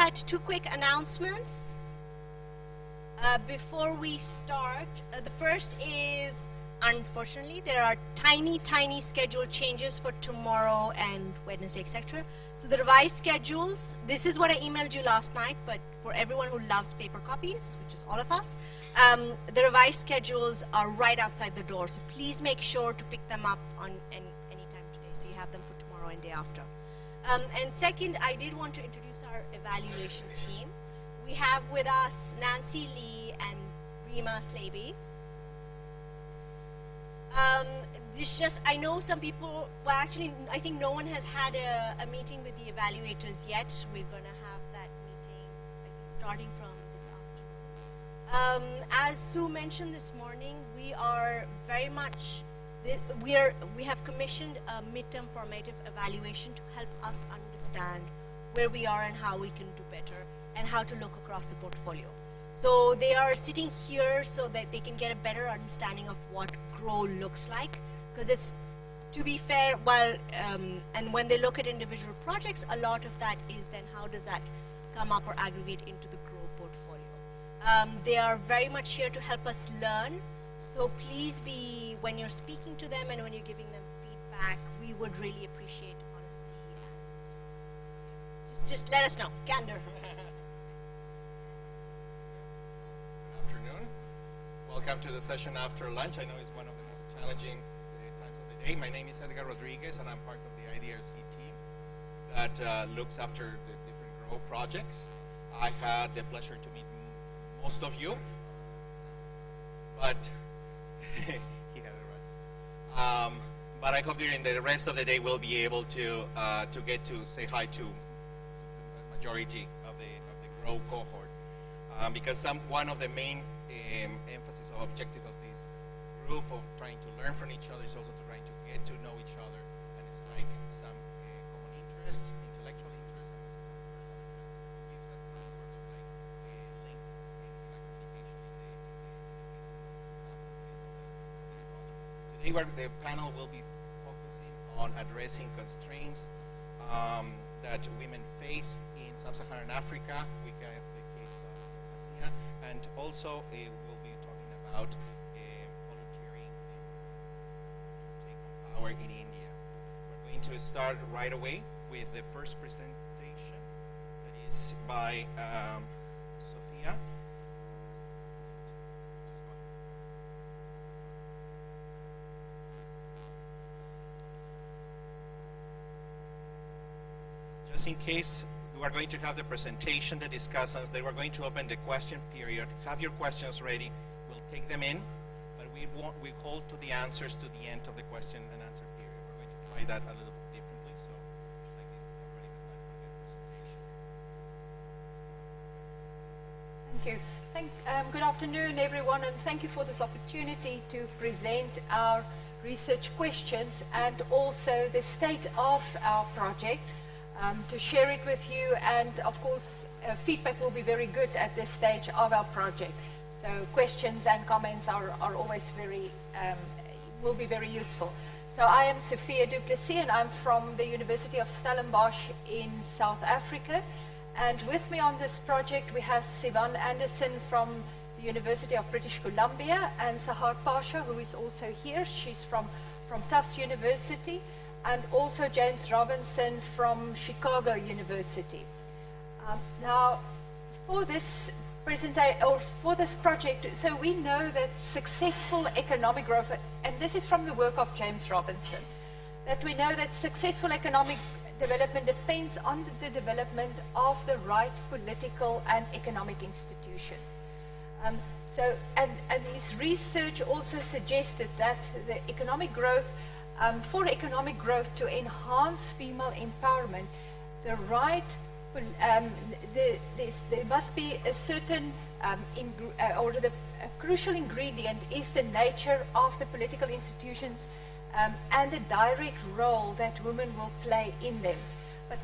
right, two quick announcements. Before we start, the first is, unfortunately, there are tiny schedule changes for tomorrow and Wednesday, etc. So the revised schedules, this is what I emailed you last night, but for everyone who loves paper copies, which is all of us, the revised schedules are right outside the door. So please make sure to pick them up on any time today, so you have them for tomorrow and day after. And second, I did want to introduce our evaluation team. We have with us Nancy Lee and Rima Slaby. I know some people, well actually I think no one has had a meeting with the evaluators yet. We're going to have that meeting, I think, starting from this afternoon. As Sue mentioned this morning, we are very much, we have commissioned a midterm formative evaluation to help us understand where we are and how we can do better and how to look across the portfolio. So they are sitting here so that they can get a better understanding of what GrOW looks like, because it's, to be fair, while and when they look at individual projects, a lot of that is then how does that come up or aggregate into the GrOW portfolio. They are very much here to help us learn, so please be, when you're speaking to them and when you're giving them feedback, we would really appreciate honesty. Just let us know, candor. Welcome to the session after lunch. I know it's one of the most challenging times of the day. My name is Edgard Rodriguez, and I'm part of the IDRC team that looks after the different GrOW projects. I had the pleasure to meet most of you, but he had a rush. But I hope during the rest of the day we'll be able to get to say hi to the majority of the GrOW cohort, because one of the main emphasis or objective of this group of trying to learn from each other is also to trying to get to know each other and strike some common interest, intellectual interest, and also some personal interest. It gives us some sort of like link and communication in the this project. Today the panel will be focusing on addressing constraints that women face in Sub-Saharan Africa. We have the case of Tanzania, and also we'll be talking about volunteering to take on power in India. We're going to start right away with the first presentation that is by Sophia. Just in case we are going to have the presentation, the discussants, they were going to open the question period. Have your questions ready. We'll take them in, but we hold to the answers to the end of the question and answer period. We're going to try that a little bit differently, so like this, everybody has time for the presentation. Thank you. Good afternoon, everyone, and thank you for this opportunity to present our research questions and also the state of our project. To share it with you, and of course feedback will be very good at this stage of our project. So questions and comments are always will be very useful. So I am Sophia du Plessis, and I'm from the University of Stellenbosch in South Africa. And with me on this project we have Sivan Anderson from the University of British Columbia, and Sahar Pasha, who is also here. She's from Tufts University. And also James Robinson from Chicago University. Now, for this presentation or for this project, so we know that successful economic growth, and this is from the work of James Robinson, that we know that successful economic development depends on the development of the right political and economic institutions. And his research also suggested that the economic growth. For economic growth to enhance female empowerment, there must be a certain, a crucial ingredient is the nature of the political institutions and the direct role that women will play in them. But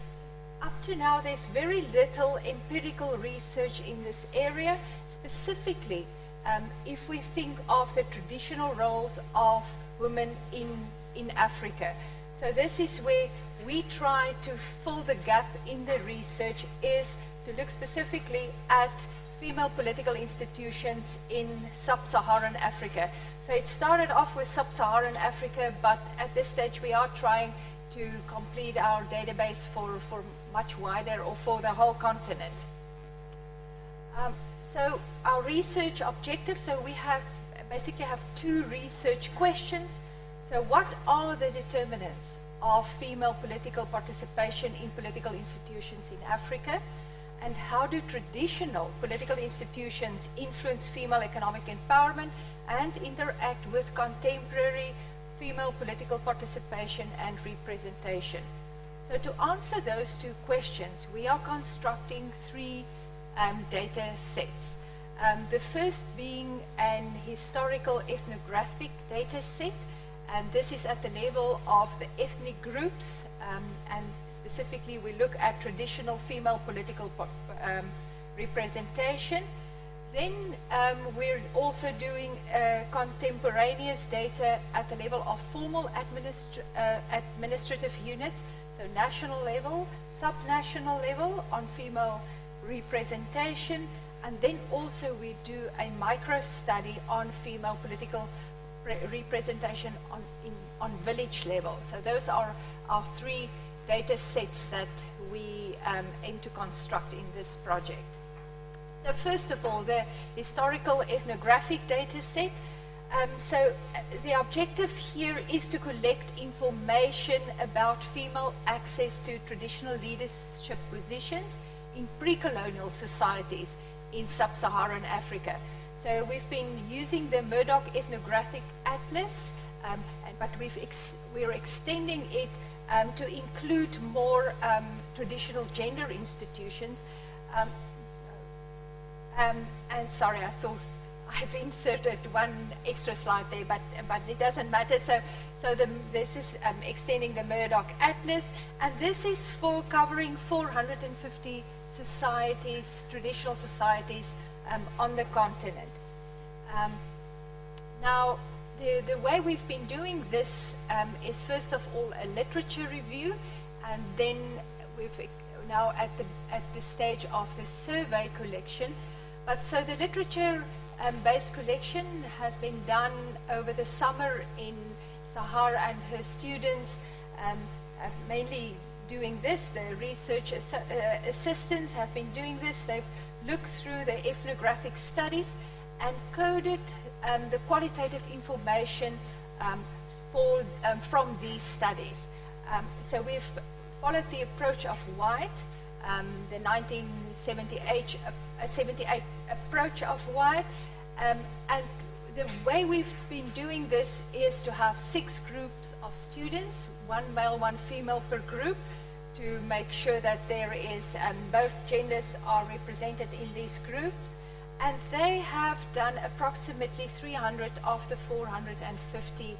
up to now, there's very little empirical research in this area, specifically if we think of the traditional roles of women in Africa. So this is where we try to fill the gap in the research, is to look specifically at female political institutions in Sub-Saharan Africa. So it started off with Sub-Saharan Africa, but at this stage we are trying to complete our database for much wider, or for the whole continent. So our research objectives, so we basically have two research questions. So what are the determinants of female political participation in political institutions in Africa? And how do traditional political institutions influence female economic empowerment and interact with contemporary female political participation and representation? So to answer those two questions, we are constructing three data sets. The first being an historical ethnographic data set, and this is at the level of the ethnic groups, and specifically we look at traditional female political representation. Then we're also doing contemporaneous data at the level of formal administrative units, so national level, sub-national level on female representation, and then also we do a micro study on female political representation on village level. So those are our three data sets that we aim to construct in this project. So first of all, the historical ethnographic data set. So the objective here is to collect information about female access to traditional leadership positions in pre-colonial societies in Sub-Saharan Africa. So we've been using the Murdoch Ethnographic Atlas, but we're extending it to include more traditional gender institutions. And sorry, I thought I've inserted one extra slide there, but it doesn't matter. So this is extending the Murdoch Atlas, and this is for covering 450 societies, traditional societies on the continent. Now, the way we've been doing this is first of all a literature review, and then we've now at the stage of the survey collection. But so the literature-based collection has been done over the summer in Sahar, and her students have mainly doing this. The research assistants have been doing this. They've looked through the ethnographic studies and coded the qualitative information from these studies. So we've followed the approach of White, the 1978 approach of White, and the way we've been doing this is to have 6 groups of students, 1 male, 1 female per group, to make sure that there is both genders are represented in these groups. And they have done approximately 300 of the 450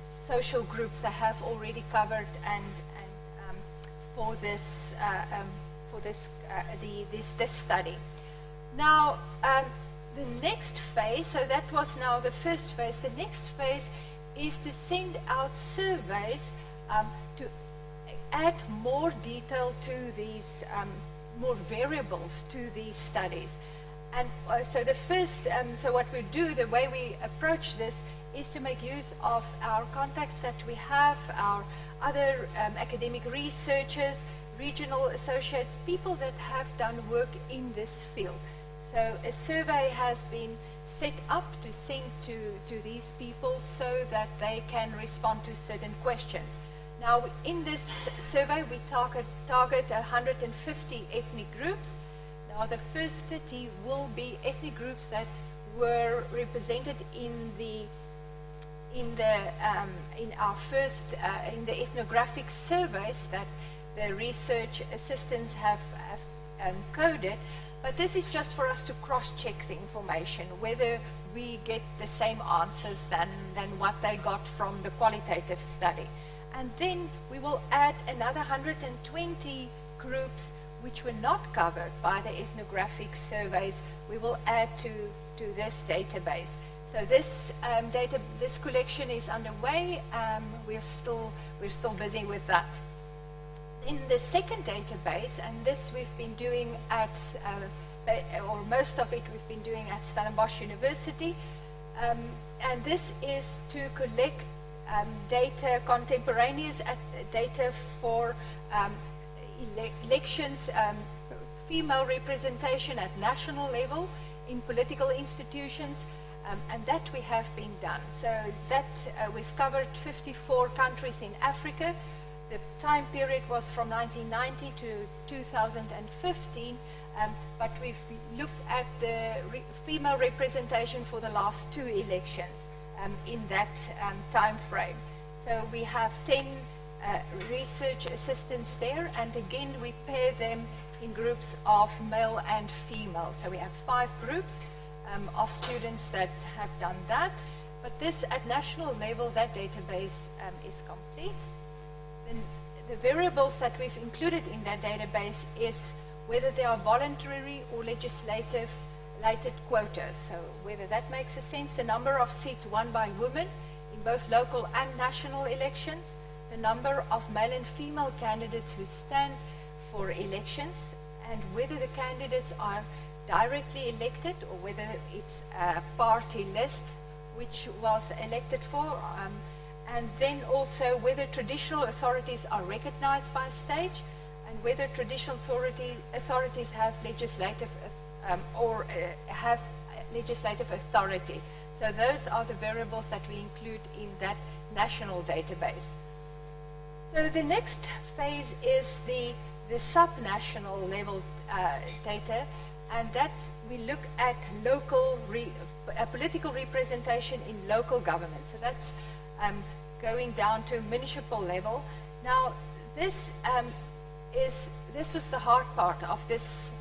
social groups they have already covered, and for this study. Now, the next phase, so that was now the first phase. The next phase is to send out surveys to add more detail to these, more variables to these studies. And so the first, so what we do, the way we approach this, is to make use of our contacts that we have, our other academic researchers, regional associates, people that have done work in this field. So a survey has been set up to send to these people so that they can respond to certain questions. Now, in this survey, we target 150 ethnic groups. Now, the first 30 will be ethnic groups that were represented in the ethnographic surveys that the research assistants have coded. But this is just for us to cross-check the information, whether we get the same answers than what they got from the qualitative study. And then we will add another 120 groups which were not covered by the ethnographic surveys. We will add to this database. So this this collection is underway. We're still busy with that. In the second database, and this we've been doing at, or most of it we've been doing at Stellenbosch University, and this is to collect data, contemporaneous data for elections, female representation at national level in political institutions, and that we have been done. So is that we've covered 54 countries in Africa. The time period was from 1990 to 2015, but we've looked at the female representation for the last 2 elections in that time frame. So we have 10 research assistants there, and again we pair them in groups of male and female. So we have 5 groups of students that have done that. But this, at national level, that database is complete. Then the variables that we've included in that database is whether they are voluntary or legislative related quotas. So whether that makes a sense, the number of seats won by women in both local and national elections, the number of male and female candidates who stand for elections, and whether the candidates are directly elected or whether it's a party list which was elected for, and then also whether traditional authorities are recognized by state, and whether traditional authorities have legislative have legislative authority. So those are the variables that we include in that national database. So the next phase is the sub-national level data, and that we look at local political representation in local government. So that's going down to municipal level. Now this was the hard part of this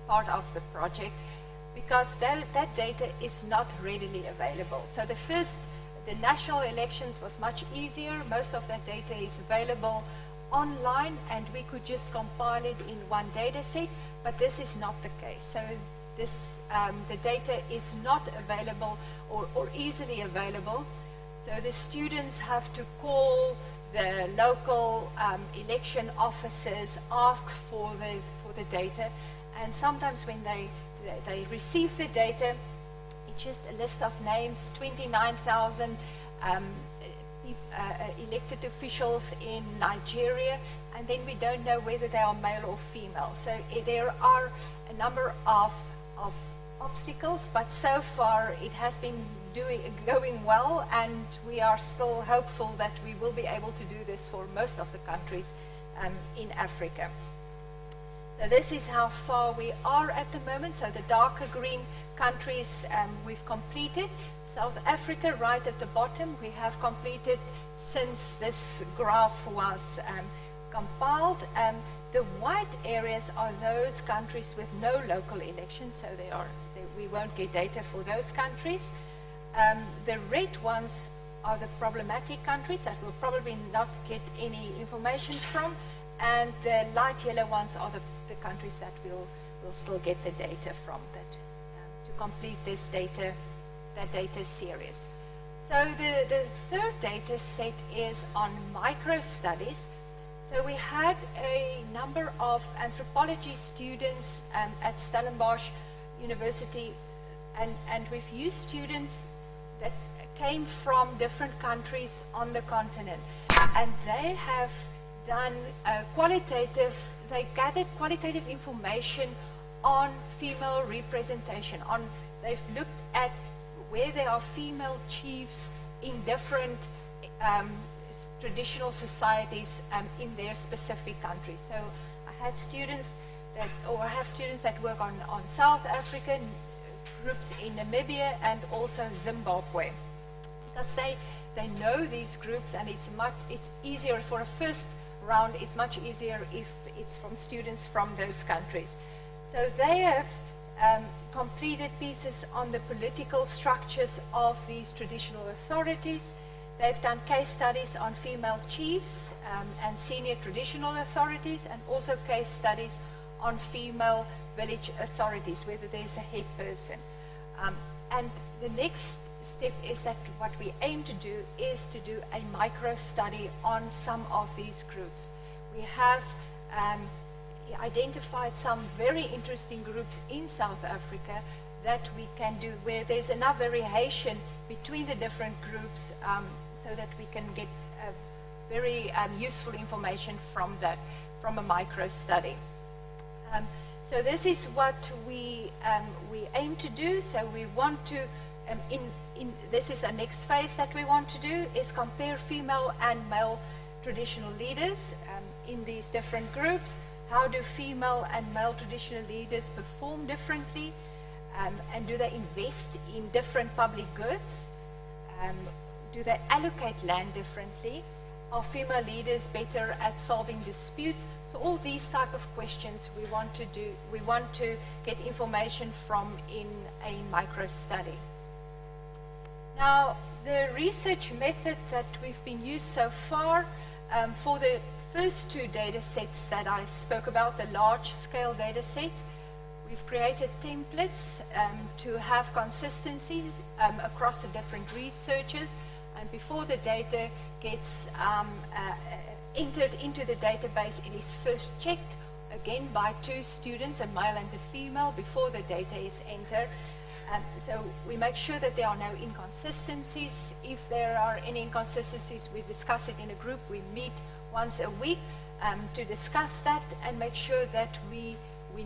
part of the project, because that data is not readily available. So the national elections was much easier. Most of that data is available online, and we could just compile it in one data set, but this is not the case. So this, the data is not available or easily available. So the students have to call the local election officers, ask for the data, and sometimes when they receive the data, it's just a list of names, 29,000 elected officials in Nigeria, and then we don't know whether they are male or female. So there are a number of obstacles, but so far it has been going well, and we are still hopeful that we will be able to do this for most of the countries in Africa. So this is how far we are at the moment. So the darker green countries we've completed. South Africa right at the bottom we have completed since this graph was compiled. The white areas are those countries with no local elections, so we won't get data for those countries. The red ones are the problematic countries that we'll probably not get any information from, and the light yellow ones are the countries that we'll still get the data from, that to complete this data, that data series. So the third data set is on micro studies. So we had a number of anthropology students at Stellenbosch University, and we've used students that came from different countries on the continent, and they have done they gathered qualitative information on female representation. They've looked at where there are female chiefs in different traditional societies in their specific countries. So I had students I have students that work on South African groups in Namibia and also Zimbabwe, because they know these groups, and it's easier for a first round. It's much easier if it's from students from those countries. So they have completed pieces on the political structures of these traditional authorities. They've done case studies on female chiefs and senior traditional authorities, and also case studies on female village authorities, whether there's a head person. And the next step is that what we aim to do is to do a micro study on some of these groups. we have identified some very interesting groups in South Africa that we can do, where there's enough variation between the different groups so that we can get very useful information from that, from a micro study. So this is what we aim to do. So we want to, this is the next phase that we want to do, is compare female and male traditional leaders in these different groups. How do female and male traditional leaders perform differently? And do they invest in different public goods? Do they allocate land differently? Are female leaders better at solving disputes? So all these type of questions we want to do, we want to get information from in a micro study. Now, the research method that we've been used so far for the first two data sets that I spoke about, the large scale data sets, we've created templates to have consistencies across the different researchers, and before the data gets entered into the database, it is first checked again by two students, a male and a female, before the data is entered. So we make sure that there are no inconsistencies. If there are any inconsistencies, we discuss it in a group. We meet once a week to discuss that and make sure that we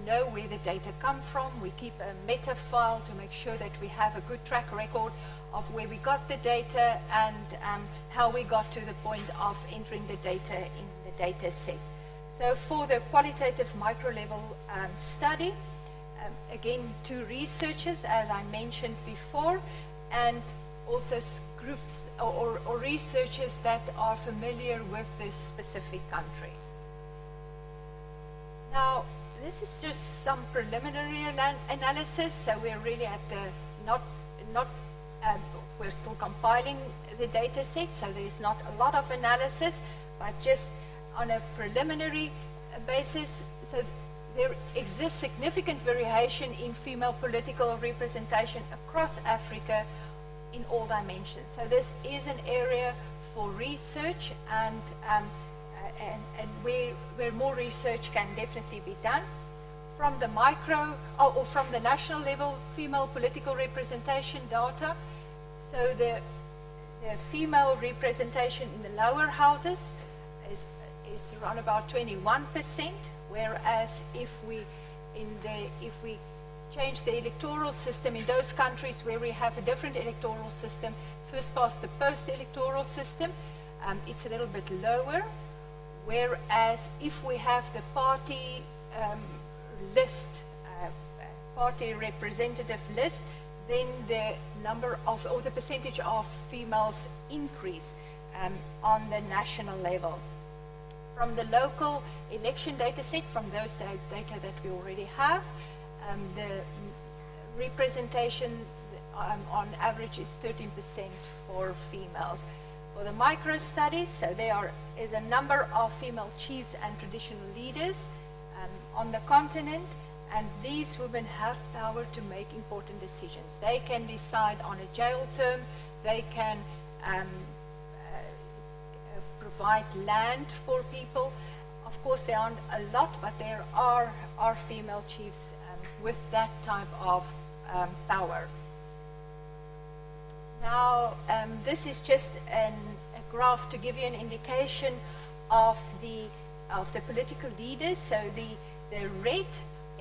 know where the data come from. We keep a meta file to make sure that we have a good track record of where we got the data and how we got to the point of entering the data in the data set. So for the qualitative micro level study, again, two researchers, as I mentioned before, and also groups or researchers that are familiar with this specific country. Now, this is just some preliminary analysis, so we're really at the we're still compiling the data set, so there is not a lot of analysis, but just on a preliminary basis. So there exists significant variation in female political representation across Africa in all dimensions. So this is an area for research, and where more research can definitely be done. From the micro or from the national level female political representation data, so the female representation in the lower houses is around about 21%, whereas if we change the electoral system in those countries where we have a different electoral system, first past the post electoral system, it's a little bit lower. Whereas if we have the party list, party representative list, then the number of, or the percentage of females increase on the national level. From the local election data set, from those data that we already have, the representation on average is 13% for females. For the micro studies, so there is a number of female chiefs and traditional leaders on the continent, and these women have power to make important decisions. They can decide on a jail term, they can provide land for people. Of course, there aren't a lot, but there are female chiefs with that type of power. Now, this is just a graph to give you an indication of the political leaders. So the red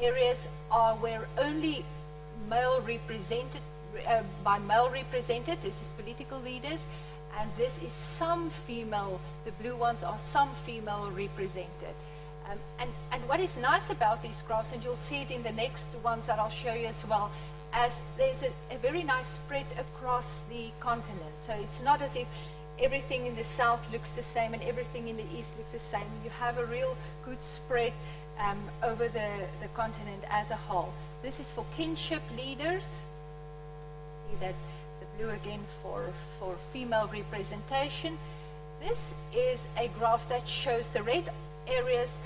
areas are where only male represented, by male represented. This is political leaders, and this is some female. The blue ones are some female represented. And what is nice about these graphs, and you'll see it in the next ones that I'll show you as well, as there's a very nice spread across the continent. So it's not as if everything in the south looks the same and everything in the east looks the same. You have a real good spread over the continent as a whole. This is for kinship leaders. See that the blue again for female representation. This is a graph that shows the red areas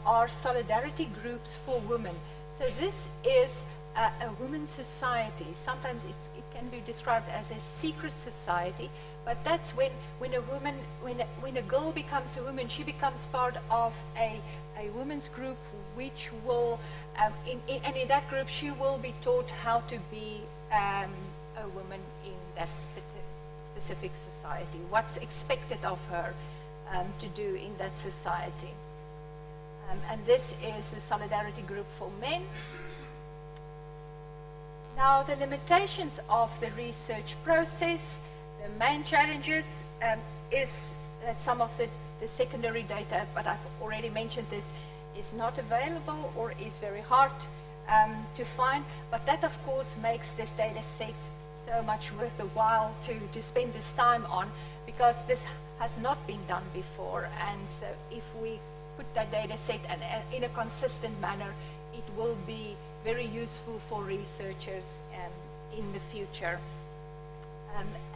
are solidarity groups for women. So this is a women's society. Sometimes it can be described as a secret society, but that's when a girl becomes a woman, she becomes part of a women's group, which will, and in that group she will be taught how to be a woman in that specific society, what's expected of her to do in that society. And this is the solidarity group for men. Now, the limitations of the research process, the main challenges is that some of the secondary data, but I've already mentioned this, is not available or is very hard to find. But that, of course, makes this data set so much worth the while to spend this time on, because this has not been done before. And so if we put that data set in a consistent manner, it will be very useful for researchers in the future.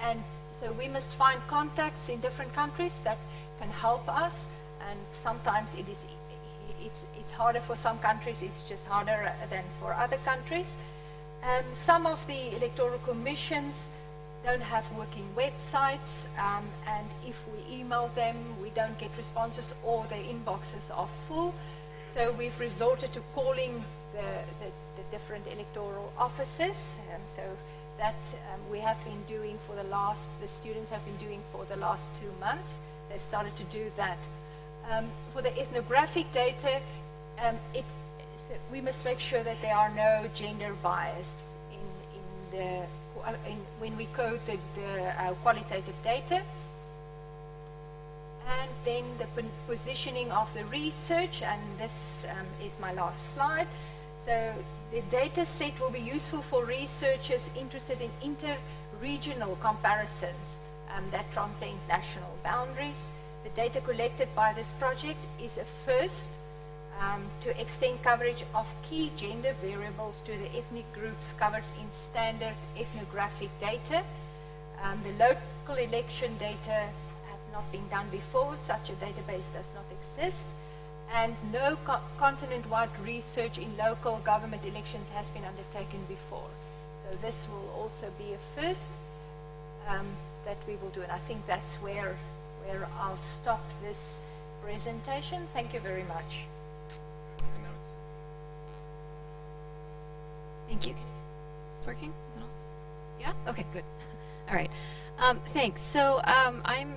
And so we must find contacts in different countries that can help us, and sometimes it's harder for some countries, it's just harder than for other countries. Some of the electoral commissions don't have working websites, and if we email them, we don't get responses, or their inboxes are full. So we've resorted to calling the different electoral offices. So that we have been doing the students have been doing for the last 2 months. They've started to do that. For the ethnographic data, we must make sure that there are no gender bias when we code the qualitative data. And then the positioning of the research, and this is my last slide. So the data set will be useful for researchers interested in inter-regional comparisons that transcend national boundaries. The data collected by this project is a first to extend coverage of key gender variables to the ethnic groups covered in standard ethnographic data. The local election data have not been done before. Such a database does not exist. And no continent-wide research in local government elections has been undertaken before. So this will also be a first that we will do. And I think that's where I'll stop this presentation. Thank you very much. Thank you. Is this working? Is it on? Yeah? Okay, good. All right. Thanks. So I'm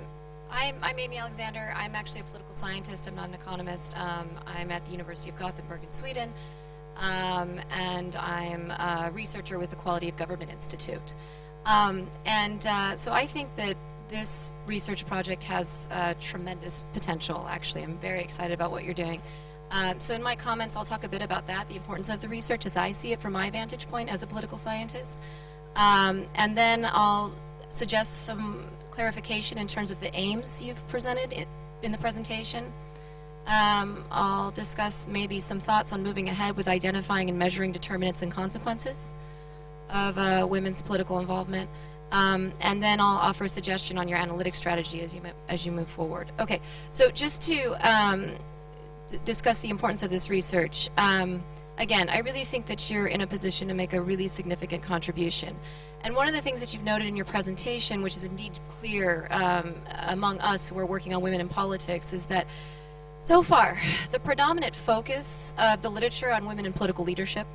Amy Alexander. I'm actually a political scientist. I'm not an economist. I'm at the University of Gothenburg in Sweden. And I'm a researcher with the Quality of Government Institute. So I think that this research project has tremendous potential, actually. I'm very excited about what you're doing. So in my comments, I'll talk a bit about that, the importance of the research as I see it from my vantage point as a political scientist. And then I'll suggest some clarification in terms of the aims you've presented in the presentation. I'll discuss maybe some thoughts on moving ahead with identifying and measuring determinants and consequences of women's political involvement. And then I'll offer a suggestion on your analytic strategy as you move forward. Okay, so just to discuss the importance of this research. Again, I really think that you're in a position to make a really significant contribution. And one of the things that you've noted in your presentation, which is indeed clear among us who are working on women in politics, is that so far, the predominant focus of the literature on women in political leadership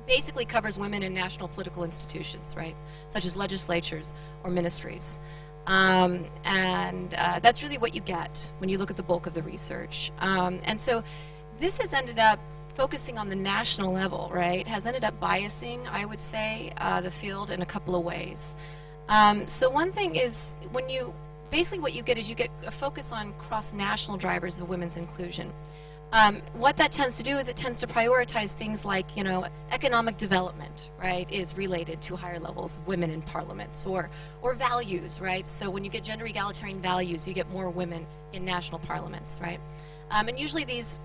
basically covers women in national political institutions, right, such as legislatures or ministries. That's really what you get when you look at the bulk of the research. And so this has ended up focusing on the national level, right, has ended up biasing, I would say, the field in a couple of ways. So one thing is basically what you get is you get a focus on cross-national drivers of women's inclusion. What that tends to do is it tends to prioritize things like, economic development, right, is related to higher levels of women in parliaments, or values, right? So when you get gender egalitarian values, you get more women in national parliaments, right? And usually this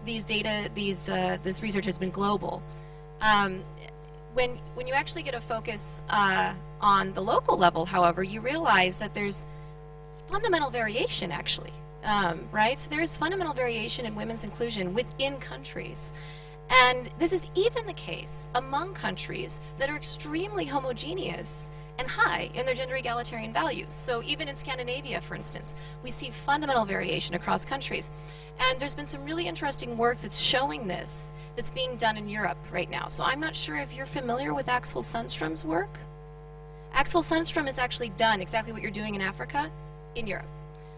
research has been global. When you actually get a focus on the local level, however, you realize that there's fundamental variation, actually. Right? So there is fundamental variation in women's inclusion within countries. And this is even the case among countries that are extremely homogeneous and high in their gender egalitarian values. So even in Scandinavia, for instance, we see fundamental variation across countries. And there's been some really interesting work that's showing this, that's being done in Europe right now. So I'm not sure if you're familiar with Axel Sundström's work. Axel Sundström has actually done exactly what you're doing in Africa in Europe.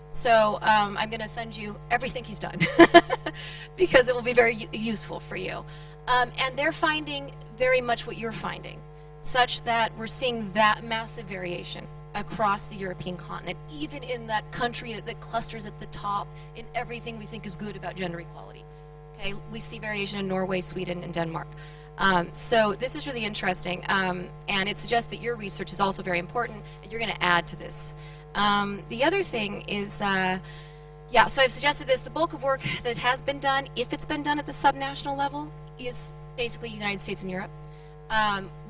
So I'm going to send you everything he's done because it will be very useful for you. And they're finding very much what you're finding, such that we're seeing that massive variation across the European continent, even in that country that clusters at the top in everything we think is good about gender equality. Okay, we see variation in Norway, Sweden, and Denmark. So this is really interesting, and it suggests that your research is also very important, and you're going to add to this. The other thing is, so I've suggested this. The bulk of work that has been done, if it's been done at the subnational level, is basically United States and Europe.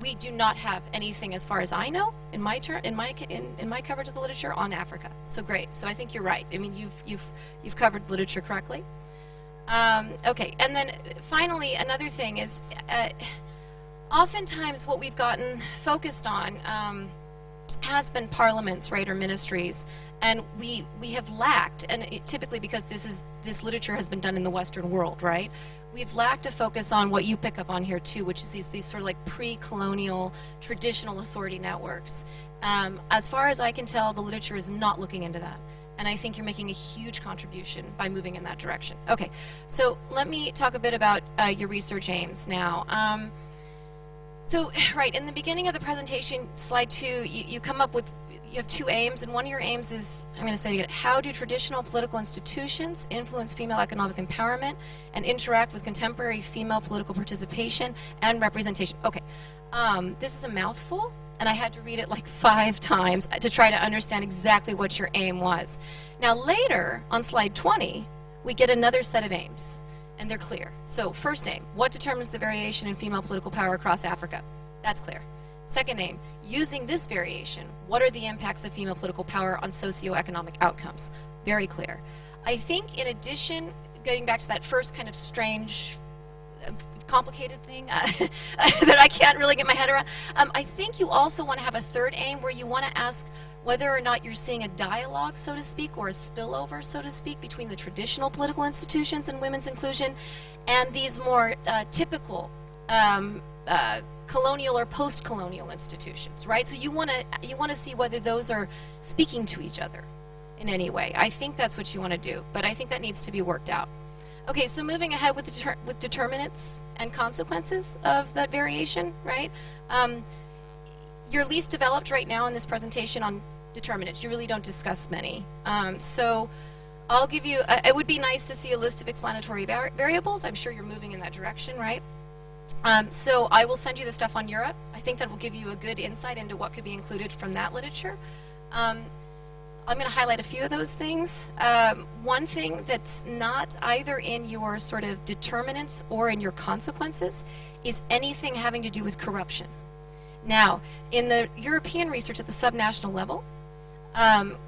We do not have anything, as far as I know, in my coverage of the literature on Africa. So great. So I think you're right. I mean, you've covered literature correctly. Okay, and then finally, another thing is, oftentimes what we've gotten focused on has been parliaments, right, or ministries, and we have lacked, and typically because this literature has been done in the Western world, right? We've lacked a focus on what you pick up on here too, which is these sort of like pre-colonial traditional authority networks. As far as I can tell, the literature is not looking into that. And I think you're making a huge contribution by moving in that direction. Okay, so let me talk a bit about your research aims now. So, right, in the beginning of the presentation, slide 2, you come up with, you have 2 aims, and one of your aims is, I'm going to say it again, how do traditional political institutions influence female economic empowerment and interact with contemporary female political participation and representation? Okay, this is a mouthful, and I had to read it like 5 times to try to understand exactly what your aim was. Now later, on slide 20, we get another set of aims. And they're clear. So first aim, what determines the variation in female political power across Africa? That's clear. Second aim, using this variation, what are the impacts of female political power on socioeconomic outcomes? Very clear. I think in addition, getting back to that first kind of strange, complicated thing that I can't really get my head around, I think you also want to have a third aim where you want to ask whether or not you're seeing a dialogue, so to speak, or a spillover, so to speak, between the traditional political institutions and women's inclusion and these more typical colonial or post-colonial institutions, right? So you want to see whether those are speaking to each other in any way. I think that's what you want to do, but I think that needs to be worked out. Okay, so moving ahead with determinants and consequences of that variation, right? You're least developed right now in this presentation on determinants. You really don't discuss many. So I'll give you, it would be nice to see a list of explanatory variables. I'm sure you're moving in that direction, right? So I will send you the stuff on Europe. I think that will give you a good insight into what could be included from that literature. I'm going to highlight a few of those things. One thing that's not either in your sort of determinants or in your consequences is anything having to do with corruption. Now, in the European research at the subnational level,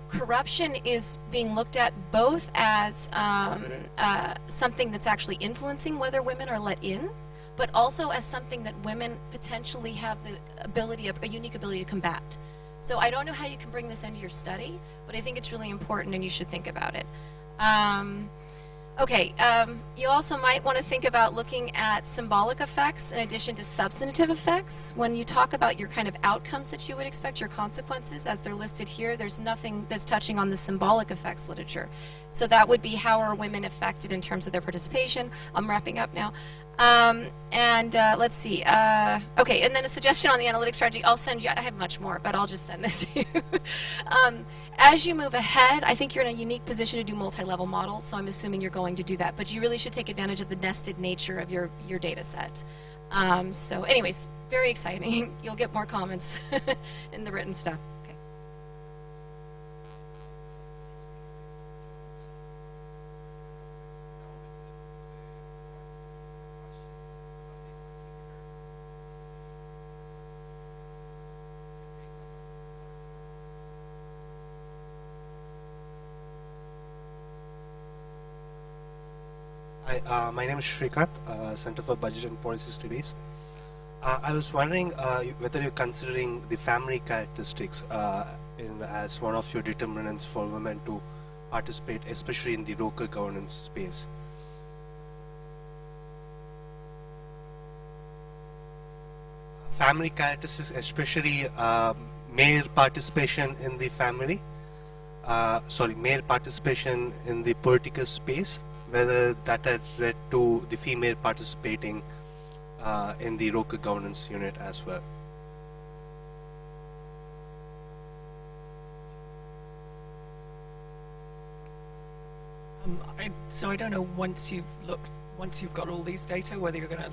corruption is being looked at both as something that's actually influencing whether women are let in, but also as something that women potentially have the ability, a unique ability to combat. So I don't know how you can bring this into your study, but I think it's really important and you should think about it. You also might want to think about looking at symbolic effects in addition to substantive effects. When you talk about your kind of outcomes that you would expect, your consequences, as they're listed here, there's nothing that's touching on the symbolic effects literature. So that would be how are women affected in terms of their participation. I'm wrapping up now. Let's see. Okay, and then a suggestion on the analytic strategy. I'll send you, I have much more, but I'll just send this to you. As you move ahead, I think you're in a unique position to do multi-level models, so I'm assuming you're going to do that, but you really should take advantage of the nested nature of your data set. So anyways, very exciting. You'll get more comments in the written stuff. Okay. Hi, my name is Shrikant, Center for Budget and Policy Studies. I was wondering whether you're considering the family characteristics as one of your determinants for women to participate, especially in the local governance space. Family characteristics, especially male participation in the family, male participation in the political space, whether that had led to the female participating in the local governance unit as well. So I don't know, once you've got all these data, whether you're going to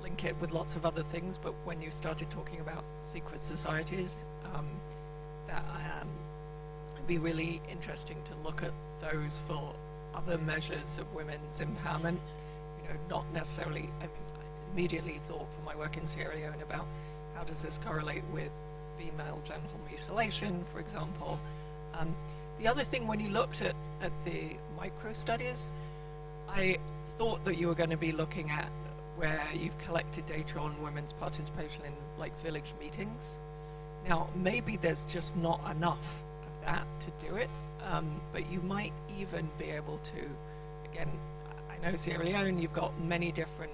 link it with lots of other things, but when you started talking about secret societies, that it'd be really interesting to look at those for other measures of women's empowerment. You know, not necessarily, I mean, I immediately thought for my work in Sierra Leone about how does this correlate with female genital mutilation, for example. The other thing, when you looked at the micro studies, I thought that you were going to be looking at where you've collected data on women's participation in like village meetings. Now, maybe there's just not enough of that to do it, but you might even be able to, again, I know Sierra Leone, you've got many different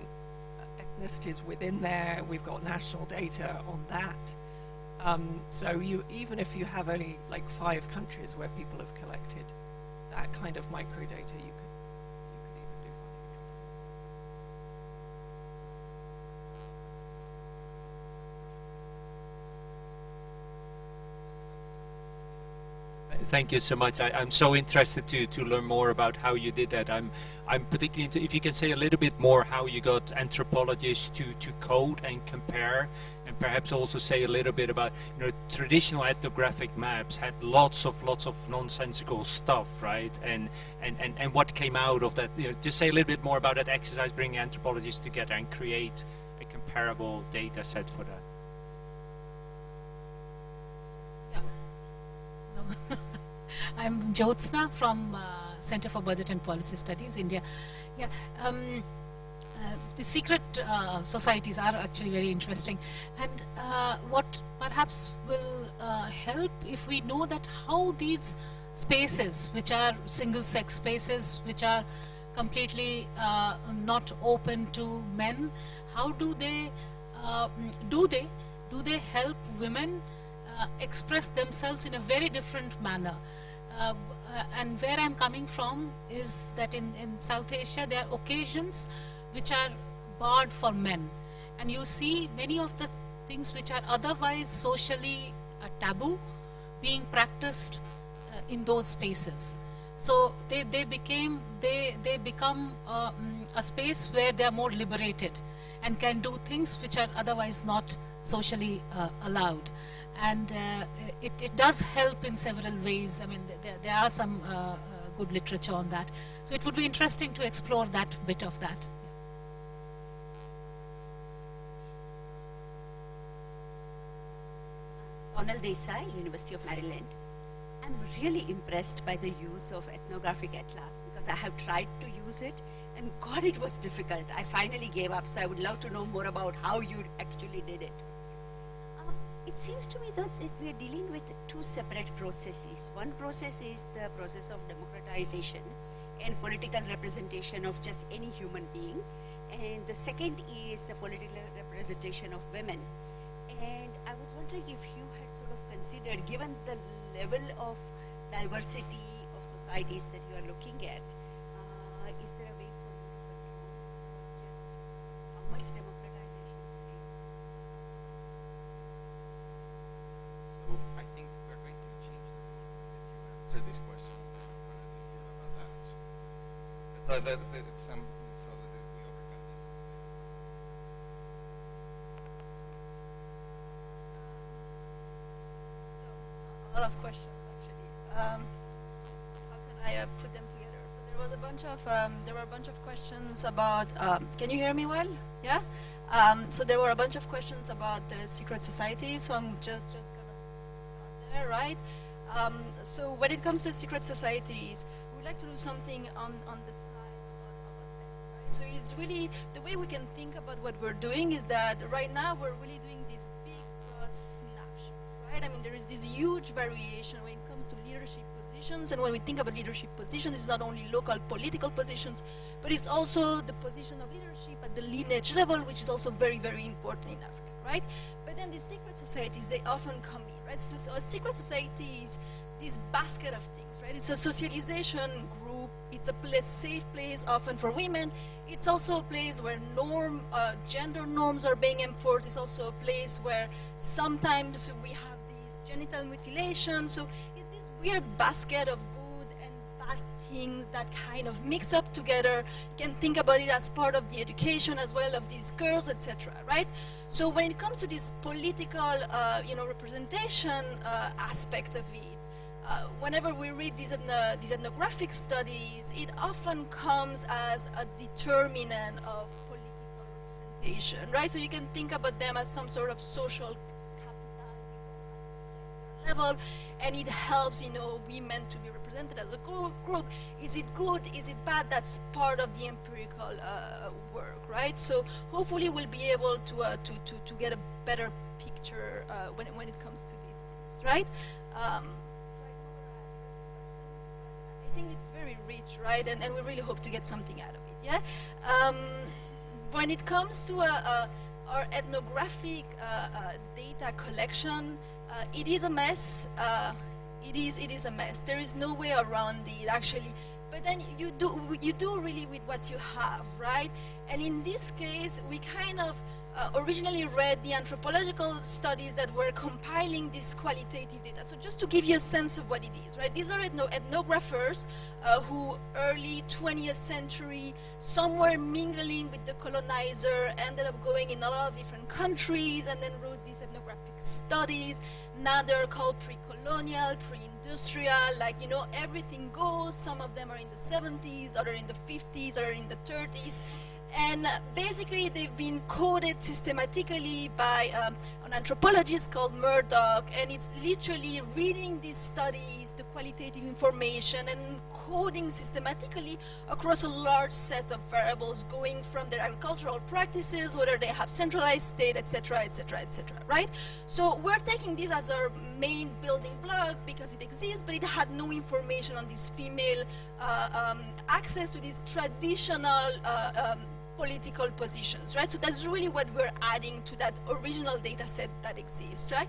ethnicities within there, we've got national data on that. So even if you have only like 5 countries where people have collected that kind of micro data, you could even do something interesting. Thank you so much. I'm so interested to learn more about how you did that. I'm particularly into, if you can say a little bit more how you got anthropologists to code and compare, and perhaps also say a little bit about, you know, traditional ethnographic maps had lots of nonsensical stuff, right? And what came out of that, you know, just say a little bit more about that exercise, bringing anthropologists together and create a comparable data set for that. I'm Jyotsna from Center for Budget and Policy Studies, India. Yeah, the secret societies are actually very interesting, and what perhaps will help if we know that how these spaces, which are single-sex spaces, which are completely not open to men, how do they help women express themselves in a very different manner. And where I'm coming from is that in South Asia there are occasions which are barred for men, and you see many of the things which are otherwise socially taboo being practiced in those spaces. So they become a space where they are more liberated and can do things which are otherwise not socially allowed. And it does help in several ways. I mean, there are some good literature on that. So it would be interesting to explore that bit of that. Sonal Desai, University of Maryland. I'm really impressed by the use of ethnographic atlas because I have tried to use it, and God, it was difficult. I finally gave up, so I would love to know more about how you actually did it. It seems to me that we are dealing with 2 separate processes. One process is the process of democratization and political representation of just any human being, and the second is the political representation of women. And I was wondering if you had sort of considered, given the level of diversity of societies that you are looking at, is there a way for you to control just how much democratization there is? So I think we're going to change the rule that you answer these questions. How do you feel about that? So that we overcome this as well. A lot of questions, actually. How can I put them together? So there were a bunch of questions about. Can you hear me well? Yeah. So there were a bunch of questions about the secret society. So I'm just gonna start there, right? So when it comes to secret societies, we would like to do something on the side about them, right? So it's really, the way we can think about what we're doing is that right now we're really doing this big, broad snapshot, right? I mean, there is this huge variation when it comes to leadership positions, and when we think about leadership positions, it's not only local political positions, but it's also the position of leadership at the lineage level, which is also very, very important in Africa, right? But then the secret societies, they often come in, right? So a secret society is this basket of things, right? It's a socialization group. It's a safe place, often for women. It's also a place where gender norms are being enforced. It's also a place where sometimes we have these genital mutilations. So it's this weird basket of good and bad things that kind of mix up together. You can think about it as part of the education as well of these girls, etc., right? So when it comes to this political, representation aspect of it, whenever we read these ethnographic studies, it often comes as a determinant of political representation, right? So you can think about them as some sort of social capital level, and it helps, women to be represented as a group. Is it good? Is it bad? That's part of the empirical work, right? So hopefully we'll be able to get a better picture when it comes to these things, right? I think it's very rich, right? And we really hope to get something out of it, yeah? When it comes to our ethnographic data collection, it is a mess. It is a mess. There is no way around it, actually. But then you do really with what you have, right? And in this case, we kind of originally read the anthropological studies that were compiling this qualitative data. So just to give you a sense of what it is, right? These are ethnographers who early 20th century, somewhere mingling with the colonizer, ended up going in a lot of different countries and then wrote these ethnographic studies. Now they're called pre-colonial, pre-industrial, everything goes. Some of them are in the 70s, other in the 50s, other in the 30s. And basically, they've been coded systematically by an anthropologist called Murdoch, and it's literally reading these studies, the qualitative information, and coding systematically across a large set of variables, going from their agricultural practices, whether they have centralized state, etc., etc., etc. Right? So we're taking this as our main building block because it exists, but it had no information on this female access to these traditional political positions, right? So that's really what we're adding to that original data set that exists, right?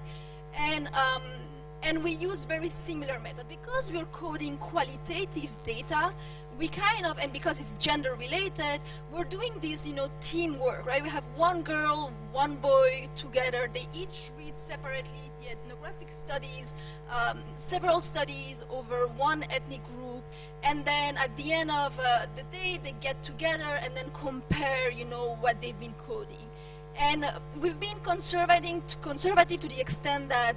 And we use very similar method. Because we're coding qualitative data, we kind of, and because it's gender related, we're doing this, teamwork, right? We have one girl, one boy together. They each read separately the ethnographic studies, several studies over one ethnic group, and then at the end of the day, they get together and then compare, what they've been coding. And we've been conservative to the extent that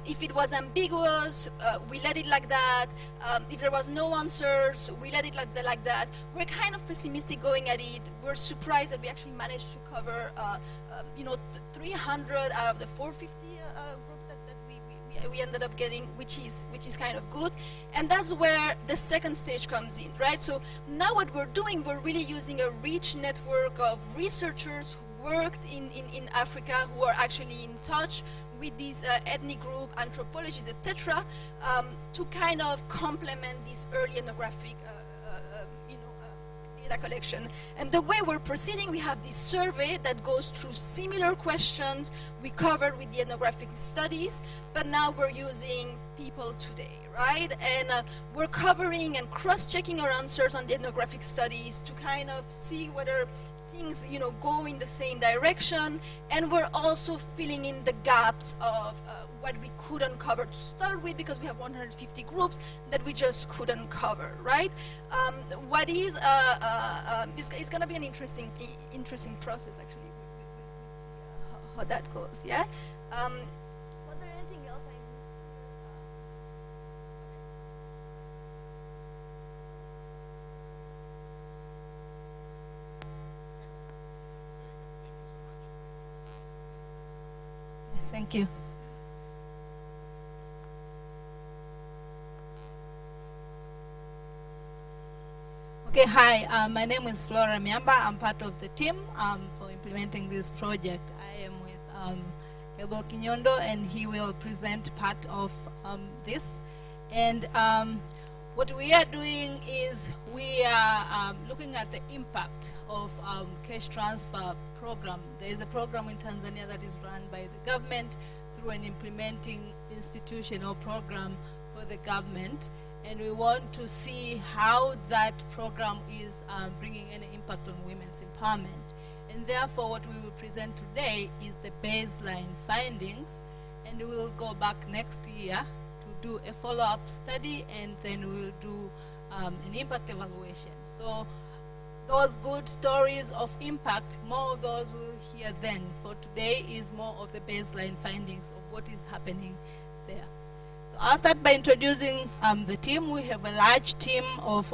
if it was ambiguous, we let it like that. If there was no answers, we let it like that. We're kind of pessimistic going at it. We're surprised that we actually managed to cover, 300 out of the 450 groups that we ended up getting, which is kind of good. And that's where the second stage comes in, right? So now what we're doing, we're really using a rich network of researchers who worked in Africa, who are actually in touch with these ethnic group, anthropologists, etc., to kind of complement this early ethnographic data collection. And the way we're proceeding, we have this survey that goes through similar questions we covered with the ethnographic studies, but now we're using people today, right? And we're covering and cross-checking our answers on the ethnographic studies to kind of see whether things, go in the same direction, and we're also filling in the gaps of what we couldn't cover to start with, because we have 150 groups that we just couldn't cover, right? What is it's going to be an interesting process, actually. We'll see how that goes, yeah? Was there anything else I missed here? Thank you. Okay, hi, my name is Flora Myamba. I'm part of the team for implementing this project. I am with Kinyondo, and he will present part of this. And what we are doing is we are looking at the impact of cash transfer program. There is a program in Tanzania that is run by the government through an implementing institution or program for the government. And we want to see how that program is bringing any impact on women's empowerment. And therefore, what we will present today is the baseline findings, and we will go back next year to do a follow-up study, and then we'll do an impact evaluation. So those good stories of impact, more of those we'll hear then. For today is more of the baseline findings of what is happening there. I'll start by introducing the team. We have a large team of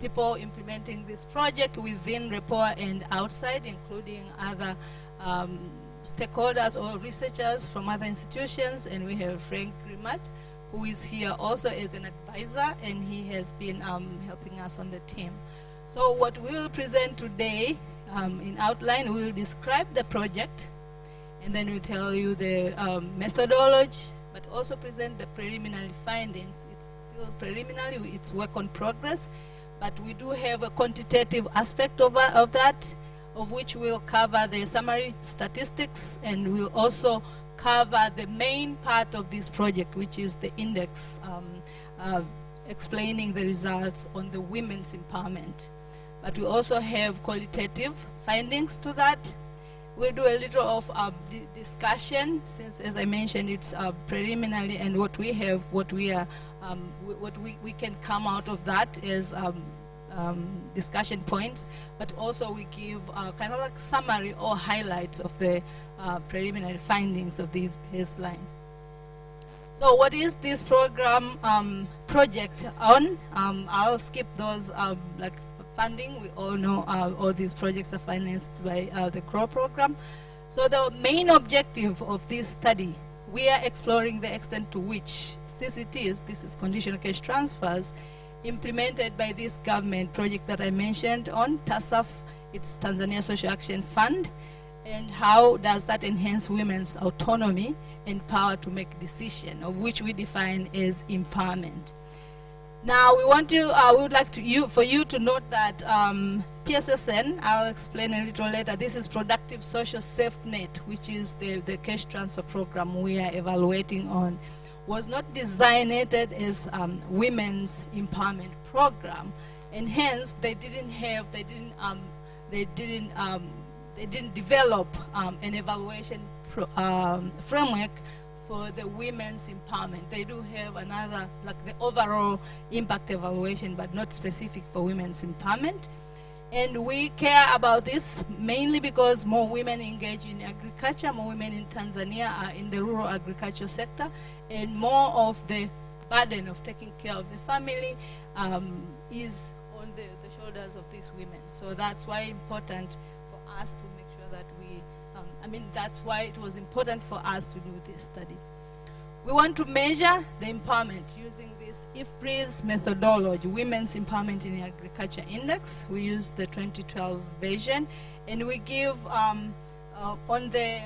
people implementing this project within Rapport and outside, including other stakeholders or researchers from other institutions. And we have Frank Grimat, who is here also as an advisor, and he has been helping us on the team. So what we will present today, in outline, we will describe the project, and then we'll tell you the methodology, but also present the preliminary findings. It's still preliminary, it's work on progress, but we do have a quantitative aspect of that, of which we'll cover the summary statistics, and we'll also cover the main part of this project, which is the index, explaining the results on the women's empowerment. But we also have qualitative findings to that. We'll do a little of discussion, since, as I mentioned, it's preliminary, and what we have, what we can come out of that is discussion points, but also we give kind of like summary or highlights of the preliminary findings of these baseline. So what is this program project on? I'll skip those like funding. We all know all these projects are financed by the GrOW program. So the main objective of this study, we are exploring the extent to which CCTs, this is conditional cash transfers, implemented by this government project that I mentioned on TASAF, it's Tanzania Social Action Fund, and how does that enhance women's autonomy and power to make decisions, of which we define as empowerment. Now we want to, we would like for you to note that PSSN, I'll explain a little later, this is Productive Social Safety Net, which is the cash transfer program we are evaluating on, was not designated as women's empowerment program, and hence they didn't develop an evaluation framework for the women's empowerment. They do have another, like the overall impact evaluation, but not specific for women's empowerment. And we care about this mainly because more women engage in agriculture, more women in Tanzania are in the rural agriculture sector, and more of the burden of taking care of the family is on the shoulders of these women. So that's why important for us to make sure that we, that's why it was important for us to do this study. We want to measure the empowerment using this IFPRI's methodology, Women's Empowerment in Agriculture Index. We use the 2012 version, and we give on the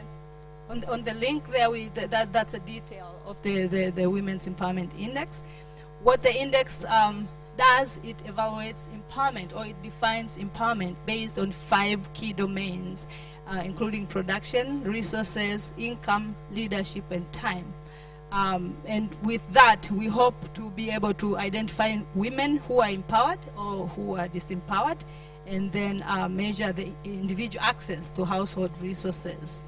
link there, that's a detail of the Women's Empowerment Index. What the index does, it evaluates empowerment, or it defines empowerment based on 5 key domains, including production, resources, income, leadership, and time. And with that, we hope to be able to identify women who are empowered or who are disempowered, and then measure the individual access to household resources.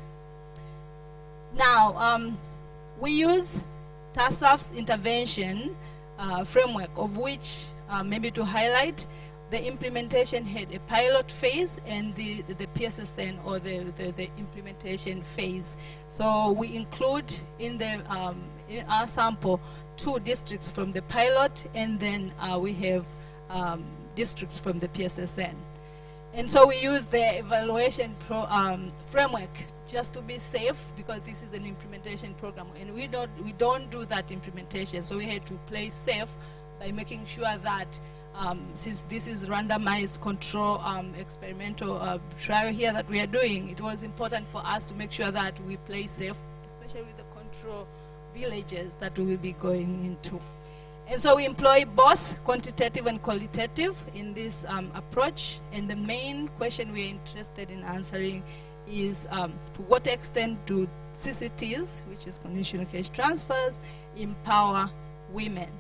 Now, we use TASAF's intervention framework, of which, maybe to highlight, the implementation had a pilot phase and the PSSN, or the implementation phase. So we include in our sample 2 districts from the pilot, and then we have districts from the PSSN. And so we use the evaluation framework just to be safe, because this is an implementation program, and we don't do that implementation. So we had to play safe by making sure that since this is randomized control experimental trial here that we are doing, it was important for us to make sure that we play safe, especially with the control villages that we will be going into. And so we employ both quantitative and qualitative in this approach. And the main question we are interested in answering is to what extent do CCTs, which is conditional case transfers, empower women?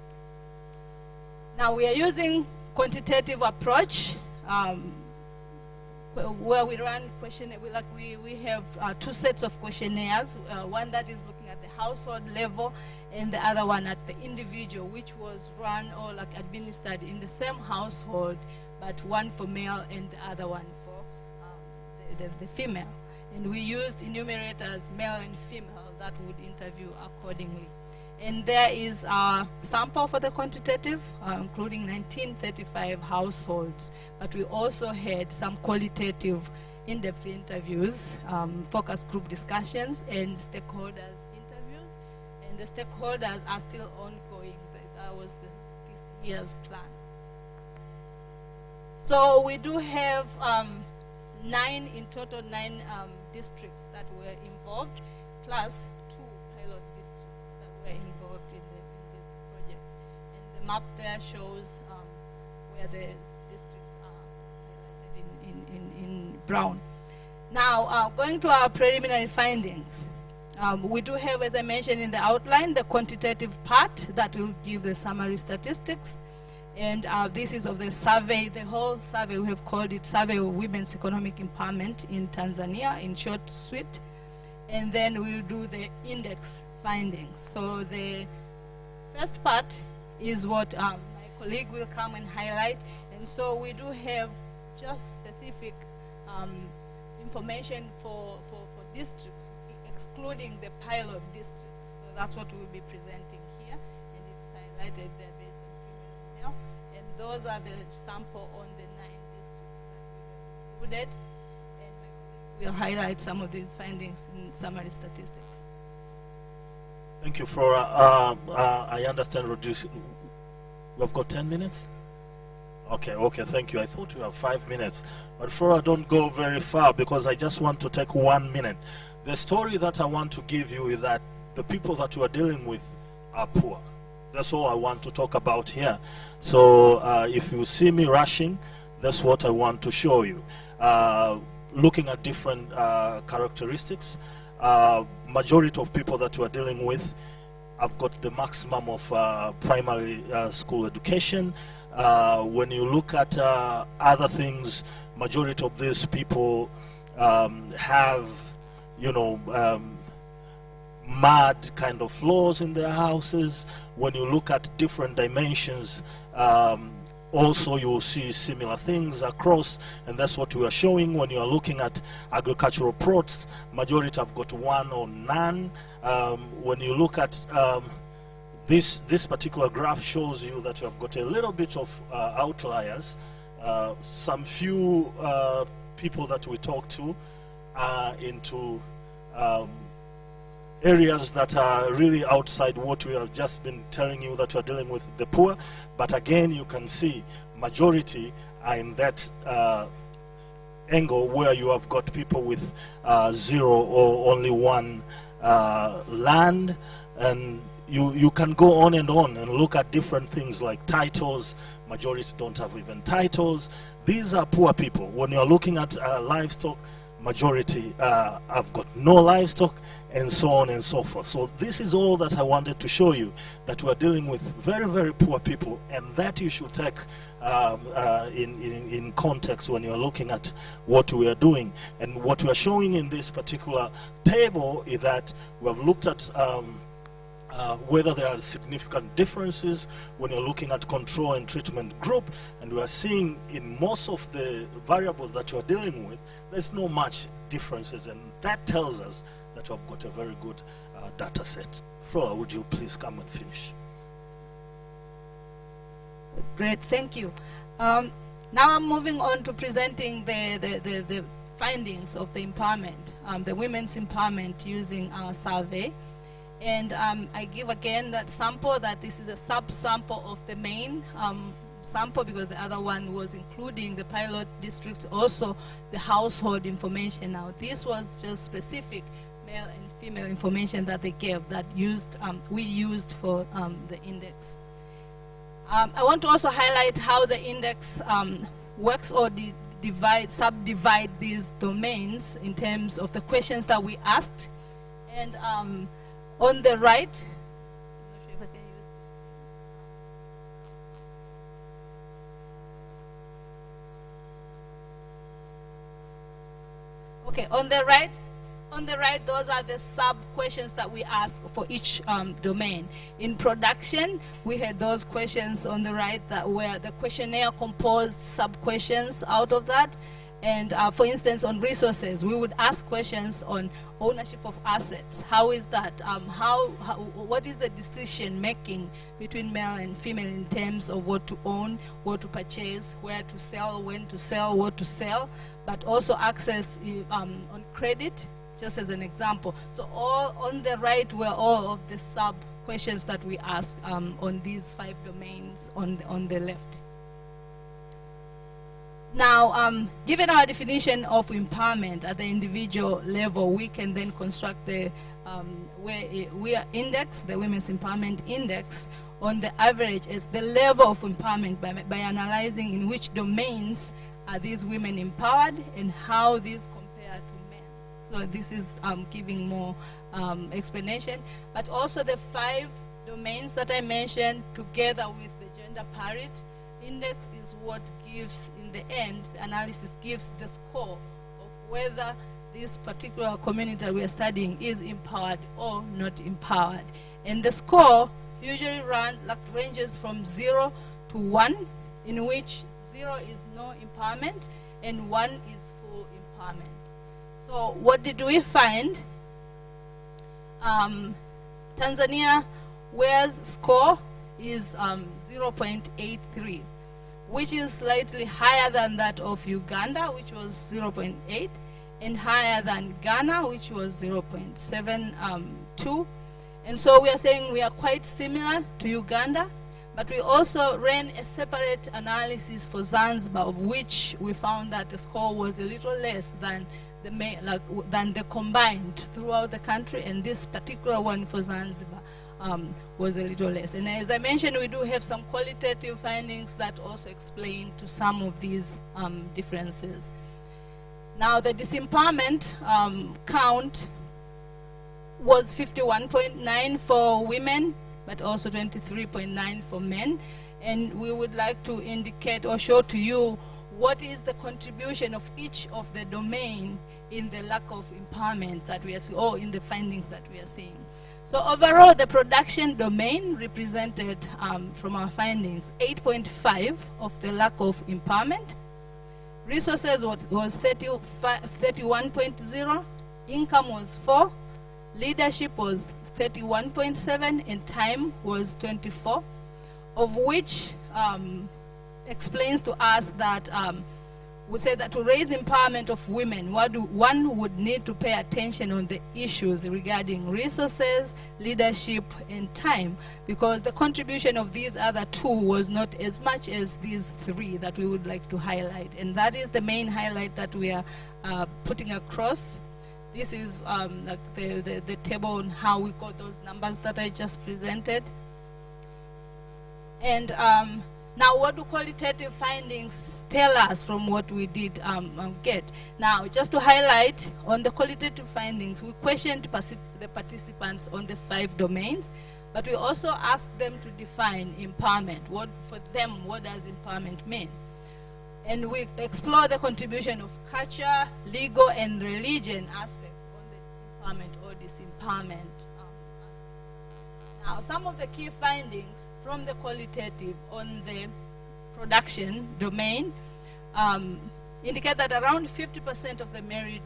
Now we are using quantitative approach where we run questionnaire. We have two sets of questionnaires, one that is looking at the household level and the other one at the individual, which was run or like administered in the same household, but one for male and the other one for the female. And we used enumerators, male and female, that would interview accordingly. And there is a sample for the quantitative, including 1935 households. But we also had some qualitative in-depth interviews, focus group discussions, and stakeholders interviews. And the stakeholders are still ongoing. That was this year's plan. So we do have 9 in total, 9 districts that were involved, plus 2 pilot districts that were involved in this project. And the map there shows where the districts are highlighted in brown. Now, going to our preliminary findings. We do have, as I mentioned in the outline, the quantitative part that will give the summary statistics. And this is of the survey, the whole survey. We have called it Survey of Women's Economic Empowerment in Tanzania, in short, sweet. And then we'll do the index findings. So the first part is what my colleague will come and highlight. And so we do have just specific information for districts, excluding the pilot districts. So that's what we'll be presenting here. And it's highlighted there based on female and male. And those are the sample on the 9 districts that we have included. And we'll highlight some of these findings in summary statistics. Thank you, Flora. I understand, Rodriguez. We've got 10 minutes? Okay, thank you. I thought you have 5 minutes. But Flora, don't go very far because I just want to take 1 minute. The story that I want to give you is that the people that you are dealing with are poor. That's all I want to talk about here. So if you see me rushing, that's what I want to show you. Looking at different characteristics, majority of people that you are dealing with have got the maximum of primary school education. When you look at other things, majority of these people have, mud kind of floors in their houses. When you look at different dimensions, also you will see similar things across, and that's what we are showing. When you are looking at agricultural products, majority have got 1 or none. When you look at this particular graph shows you that you have got a little bit of outliers. Some few people that we talk to are into areas that are really outside what we have just been telling you, that we are dealing with the poor. But again, you can see majority are in that angle where you have got people with 0 or only 1 land. And you can go on and look at different things like titles. Majority don't have even titles. These are poor people. When you're looking at livestock, majority have got no livestock, and so on and so forth. So this is all that I wanted to show you, that we are dealing with very, very poor people, and that you should take in context when you're looking at what we are doing. And what we are showing in this particular table is that we have looked at whether there are significant differences when you're looking at control and treatment group, and we are seeing in most of the variables that you are dealing with, there's no much differences, and that tells us that you have got a very good data set. Flora, would you please come and finish? Great, thank you. Now I'm moving on to presenting the findings of the empowerment, the women's empowerment using our survey. And I give again that sample, that this is a sub-sample of the main sample, because the other one was including the pilot districts, also the household information. Now, this was just specific male and female information that they gave that we used for the index. I want to also highlight how the index works or subdivide these domains in terms of the questions that we asked. And on the right, I'm not sure if I can use this. Okay, on the right, those are the sub-questions that we ask for each domain. In production, we had those questions on the right that were the questionnaire composed sub-questions out of that. And for instance, on resources, we would ask questions on ownership of assets. How is that? What is the decision making between male and female in terms of what to own, what to purchase, where to sell, when to sell, what to sell, but also access on credit, just as an example. So all on the right were all of the sub questions that we asked on these 5 domains on the left. Now, given our definition of empowerment at the individual level, we can then construct the index, the Women's Empowerment Index, on the average as the level of empowerment by analyzing in which domains are these women empowered and how these compare to men. So this is giving more explanation. But also the 5 domains that I mentioned together with the gender parity index is what gives, in the end, the analysis gives the score of whether this particular community that we are studying is empowered or not empowered. And the score usually ranges from 0 to 1, in which 0 is no empowerment and 1 is full empowerment. So what did we find? Tanzania, where's score is 0.83. which is slightly higher than that of Uganda, which was 0.8, and higher than Ghana, which was 0.72. And so we are saying we are quite similar to Uganda, but we also ran a separate analysis for Zanzibar, of which we found that the score was a little less than the combined throughout the country, and this particular one for Zanzibar was a little less. And as I mentioned, we do have some qualitative findings that also explain to some of these differences. Now, the disempowerment count was 51.9 for women, but also 23.9 for men. And we would like to indicate or show to you what is the contribution of each of the domain in the lack of empowerment that we are seeing, or in the findings that we are seeing. So overall, the production domain represented, from our findings, 8.5 of the lack of empowerment. Resources was 31.0, income was 4, leadership was 31.7, and time was 24, of which explains to us that we say that to raise empowerment of women, one would need to pay attention on the issues regarding resources, leadership, and time, because the contribution of these other 2 was not as much as these 3 that we would like to highlight. And that is the main highlight that we are putting across. This is like the table on how we got those numbers that I just presented. And now, what do qualitative findings tell us from what we did get? Now, just to highlight, on the qualitative findings, we questioned the participants on the 5 domains, but we also asked them to define empowerment. For them, what does empowerment mean? And we explore the contribution of culture, legal, and religion aspects on the empowerment or disempowerment. Now, some of the key findings from the qualitative on the production domain indicate that around 50% of the married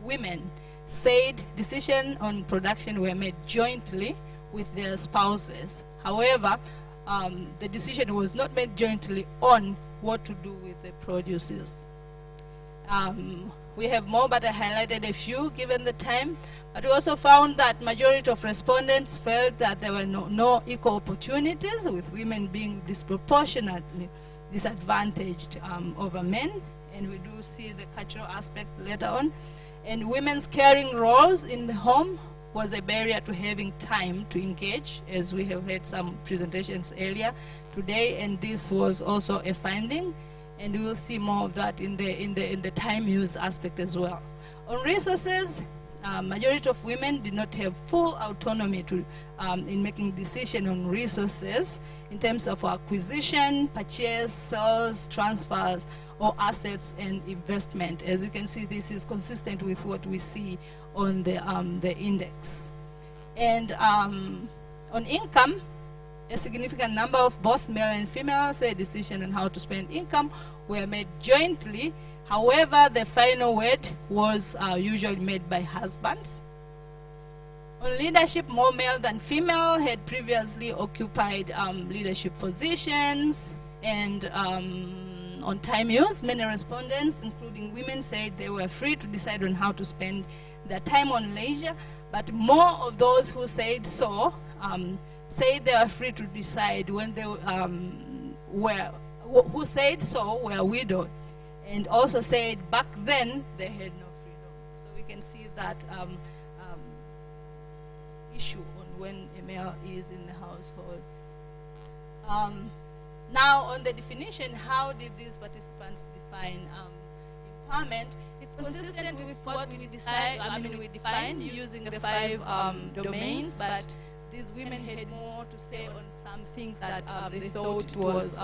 women said decisions on production were made jointly with their spouses. However, the decision was not made jointly on what to do with the produces. We have more, but I highlighted a few given the time. But we also found that majority of respondents felt that there were no equal opportunities, with women being disproportionately disadvantaged over men. And we do see the cultural aspect later on. And women's caring roles in the home was a barrier to having time to engage, as we have had some presentations earlier today, and this was also a finding, and we will see more of that in the time use aspect as well. On resources, majority of women did not have full autonomy to, in making decision on resources in terms of acquisition, purchase, sales, transfers, or assets and investment. As you can see, this is consistent with what we see on the index. And on income, a significant number of both male and female say decision on how to spend income were made jointly. However, the final word was usually made by husbands. On leadership, more male than female had previously occupied leadership positions. And on time use, many respondents, including women, said they were free to decide on how to spend their time on leisure, but more of those who said so said they were free to decide when they who said so were widowed, and also said back then they had no freedom. So we can see that issue on when a male is in the household. Now on the definition, how did these participants define empowerment? It's consistent with what we defined using the 5 domains, but these women had more to say on some things that they thought was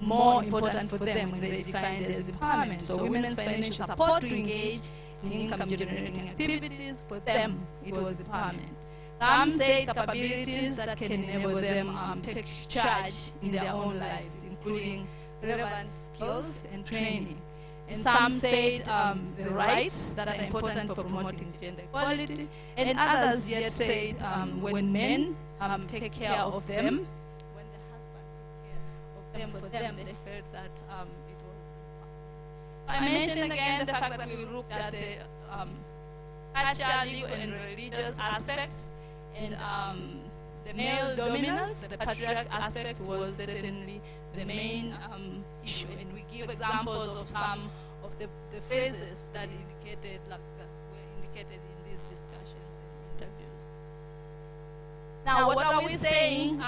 more important for them when they defined as empowerment. So women's financial support to engage in income generating activities, for them it was empowerment. Some say capabilities that can enable them take charge in their own lives, including relevant skills and training. And some said the rights that are important for promoting gender equality, and others yet said when men take care of them, when the husband take care of them for them, they felt that it was. I mentioned again the fact that we looked at the cultural, legal, and religious aspects. And the male dominance, the patriarch aspect, was certainly the main issue. And we give examples of some of the phrases that indicated, like that were indicated in these discussions and interviews. Now, what are we saying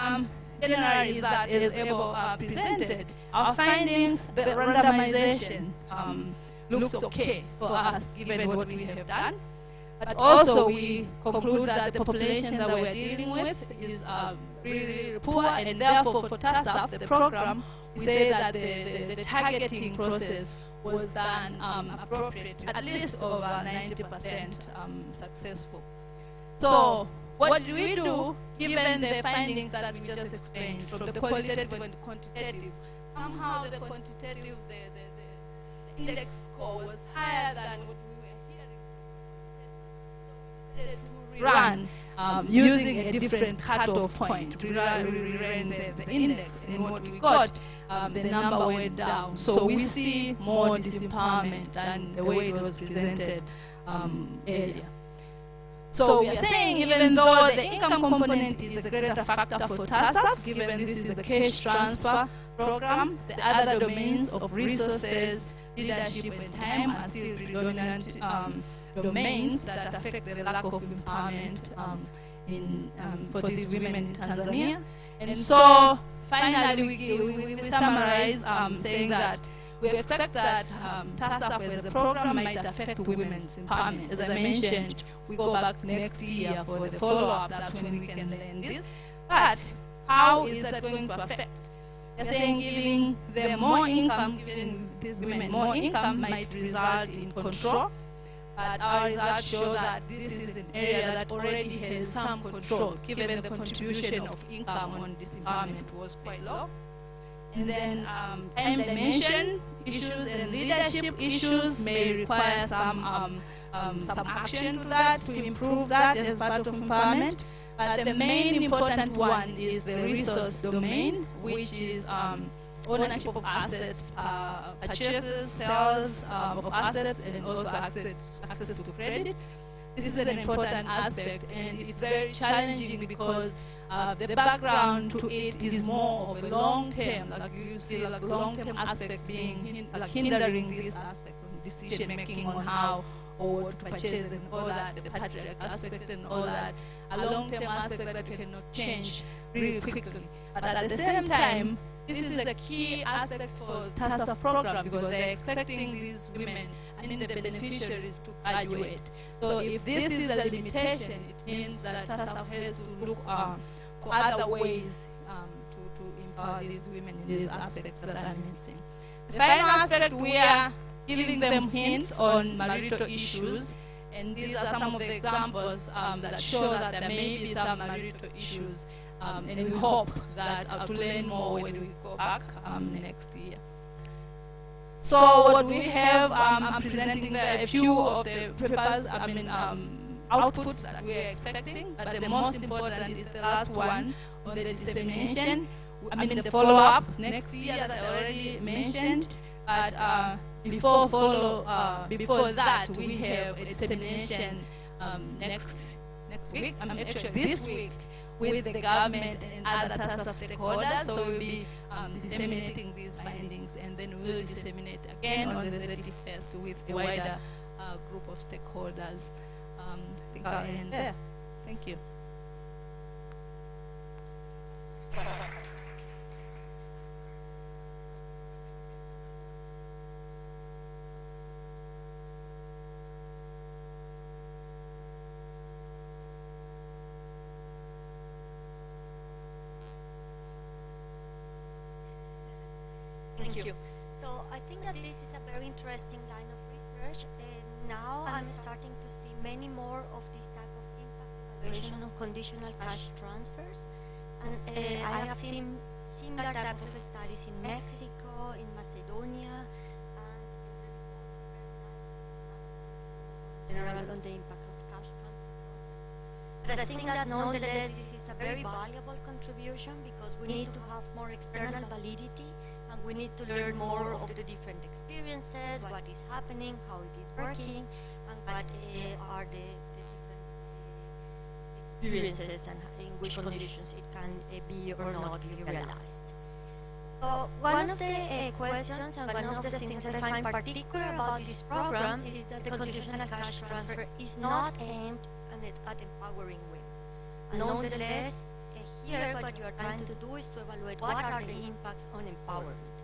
generally is that, as Ebo presented, our findings, the randomization looks okay for us given what we have done. But also we conclude that the population that we're dealing with is really poor, and therefore for TASAF, the program, we say that the targeting process was done appropriately, at least over 90% successful. So what do we do given the findings that we just explained from the qualitative and the quantitative? Somehow the quantitative, the index score was higher than what we were hearing. To rerun using a different cutoff point. We ran the index, and what we got, the number went down. So we see more disempowerment than the way it was presented earlier. So we are saying, even though the income component is a greater factor for TASAF, given this is the cash transfer program, the other domains of resources, leadership, and time are still predominant domains that affect the lack of empowerment for these women in Tanzania. And so finally we summarize saying that we expect that TASAF as a program might affect women's empowerment. As I mentioned, we go back next year for the follow-up. That's when we can learn this. But how is that going to affect? They're saying giving them more income, giving these women more income might result in control. But our results show that this is an area that already has some control, given the contribution of income on disempowerment was quite low. And then time dimension issues and leadership issues may require some action to that, to improve that as part of empowerment. But the main important one is the resource domain, which is ownership of assets, purchases, sales of assets, and also access to credit. This is an important aspect, and it's very challenging because the background to it is more of a long-term, like you see, like long-term aspect being hindering this aspect of decision-making on how or what to purchase and all that, the patriarch aspect and all that, a long-term aspect that you cannot change really quickly. But at the same time, this is a key aspect for TASAF program because they're expecting these women and the beneficiaries to graduate. So if this is a limitation, it means that TASAF has to look for other ways to empower these women in these aspects that are missing. The final aspect, we are giving them hints on marital issues, and these are some of the examples that show that there may be some marital issues, and we hope that to learn more when we go back next year. So what we have, I'm presenting there a few of the papers, outputs that we are expecting, but the most important is the last one on the dissemination. The follow-up next year that I already mentioned, but before that we have a dissemination next week, actually this week, with the government and other TASAF stakeholders. So we'll be disseminating these findings, and then we'll disseminate again on the 31st with a wider group of stakeholders. I think I'll end there. Thank you. Thank you. So I think that this is a very interesting line of research, and now I'm starting to see many more of this type of impact evaluation on conditional cash transfers. And I have seen similar type of studies in Mexico, in Macedonia, and there is also very nice general on the impact of cash transfer. But I think that nonetheless this is a very valuable contribution because we need to have more external validity. And we need to learn more of the different experiences, what is happening, how it is working, and what are the different experiences and in which conditions it can be or not be realized. So one of the questions and one of the things that I find particular about this program is that the conditional cash transfer is not aimed at empowering women. Nonetheless, here what you are trying to do is to evaluate what are the impacts on empowerment.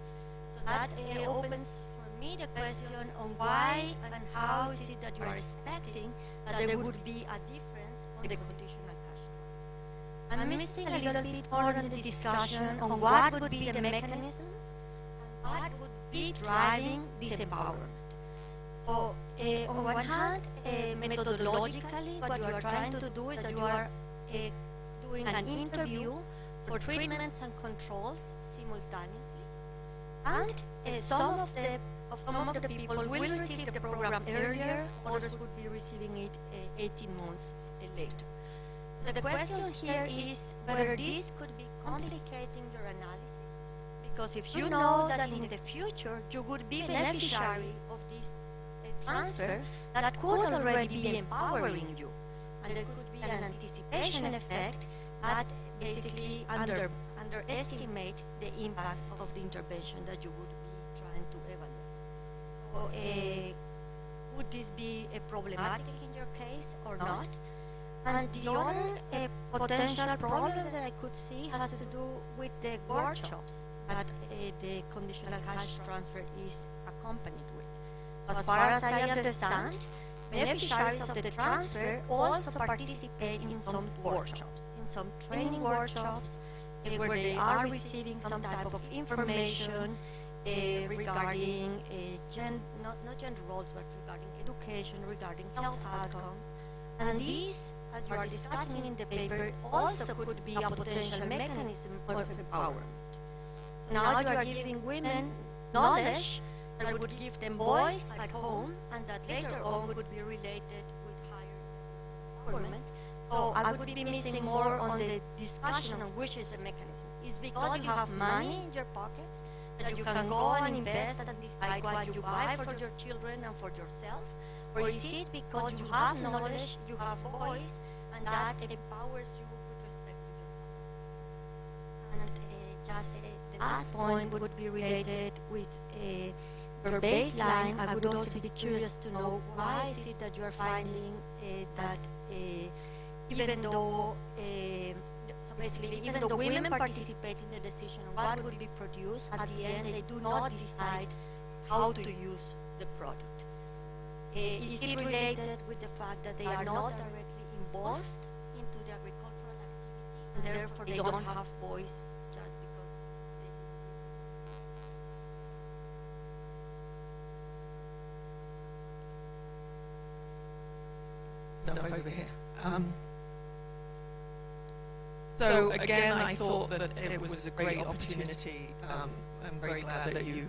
So that opens for me the question on why and how is it that you are expecting that there would be a difference on the conditional cash transfer. I'm missing a little bit more on the discussion on what would be the mechanisms and what would be driving this empowerment. So on one hand, methodologically, what you are trying to do is that you are doing an interview for treatments and controls simultaneously, and some of the people will receive the program earlier, others would be receiving it 18 months later. So the question here is whether this could be complicating your analysis, because if you know that in the future you would be beneficiary of this transfer, that could already be empowering you, and there could be an anticipation effect that basically underestimate the impacts of the intervention that you would be trying to evaluate. So would this be problematic in your case or not? And the other potential problem that I could see has to do with the workshops that the conditional cash transfer is accompanied with. As far as I understand, beneficiaries of the transfer also participate in some workshops, in some training workshops, where they are receiving some type of information regarding not gender roles, but regarding education, regarding health outcomes. And these, as you are discussing in the paper, also could be a potential mechanism of empowerment. So now you are giving women knowledge that would give them voice at home, and that later on would be related with higher empowerment. So I would be missing more on the discussion on which is the mechanism. Is because you have money in your pockets that you can go and invest and decide what you buy for your children and for yourself? Or is it because you have knowledge, you have voice, and that empowers you with respect to your husband? And just the last point would be related with your baseline. I would also be curious to know why is it that you are finding that even though so basically, even though women participate in the decision on what would be produced, at the end they do not decide how to use the product. Is it related with the fact that they are not directly involved into the agricultural activity and therefore they don't have voice just because No, over here. So again, I thought that it was a great opportunity. I'm very glad that you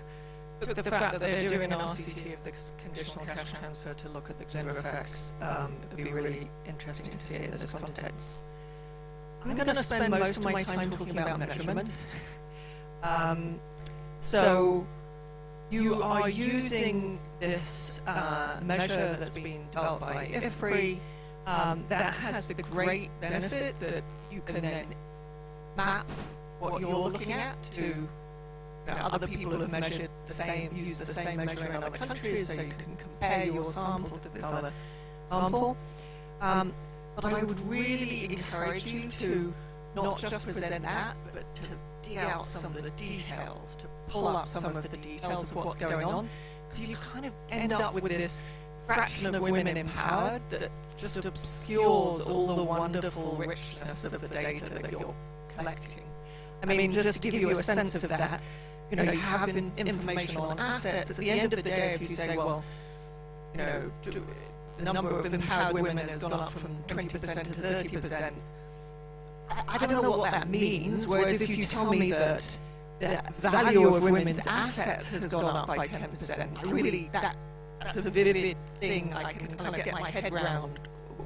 took the fact that they're doing an RCT of this conditional cash transfer to look at the gender effects. It would be really interesting to see it in this context. I'm going to spend most of my time talking about measurement. So you are using this measure that's been developed by IFRI that has the great benefit that you can then map what you're looking at to other people have measured the same, used the same measure in other countries, so you can compare your sample to this other sample. But I would really encourage you to not just present that, but to dig out some of the details, to pull up some of the details of what's going on, because you kind of end up with this fraction of women empowered that just obscures all the wonderful richness of the data that you're collecting. I mean, just to give you a sense of that, you know, you have information on assets. At the end of the day, if you say, well, you know, the number of empowered women has gone up from 20% to 30%, I don't know what that means. Whereas if you tell me that the value of women's assets has gone up by 10%, really, that's a vivid thing. I can kind of get my head around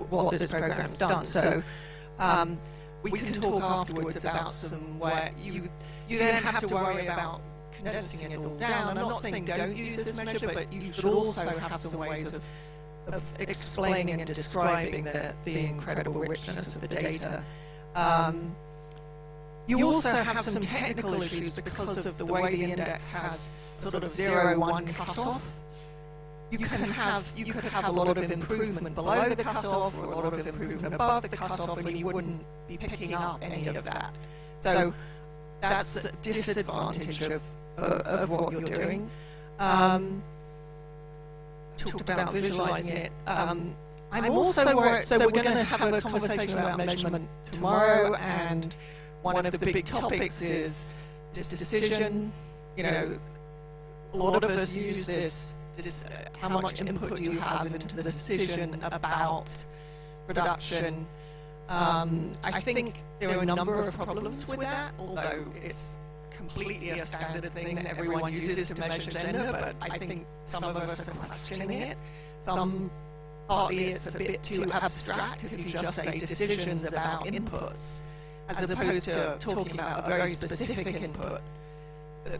what this program's done. So we can talk afterwards about some where you then have to worry about condensing it all down. And I'm not saying don't use this measure, but you should also have some ways of explaining and describing the incredible richness of the data. You also have some technical issues because of the way the index has sort of 0-1 cutoff. You could have a lot of improvement below the cutoff or a lot of improvement above the cutoff, and you wouldn't be picking up any of that. So that's a disadvantage of what you're doing. Talked about visualizing it. I'm also worried, so we're going to have a conversation about measurement tomorrow, and one of the big topics is this decision. You know, a lot of us use this how much input do you have into the decision about production. I think there are a number of problems with that, although it's completely a standard thing that everyone uses to measure gender, but I think some of us are questioning it. Partly it's a bit too abstract if you just say decisions about inputs, as opposed to talking about a very specific input.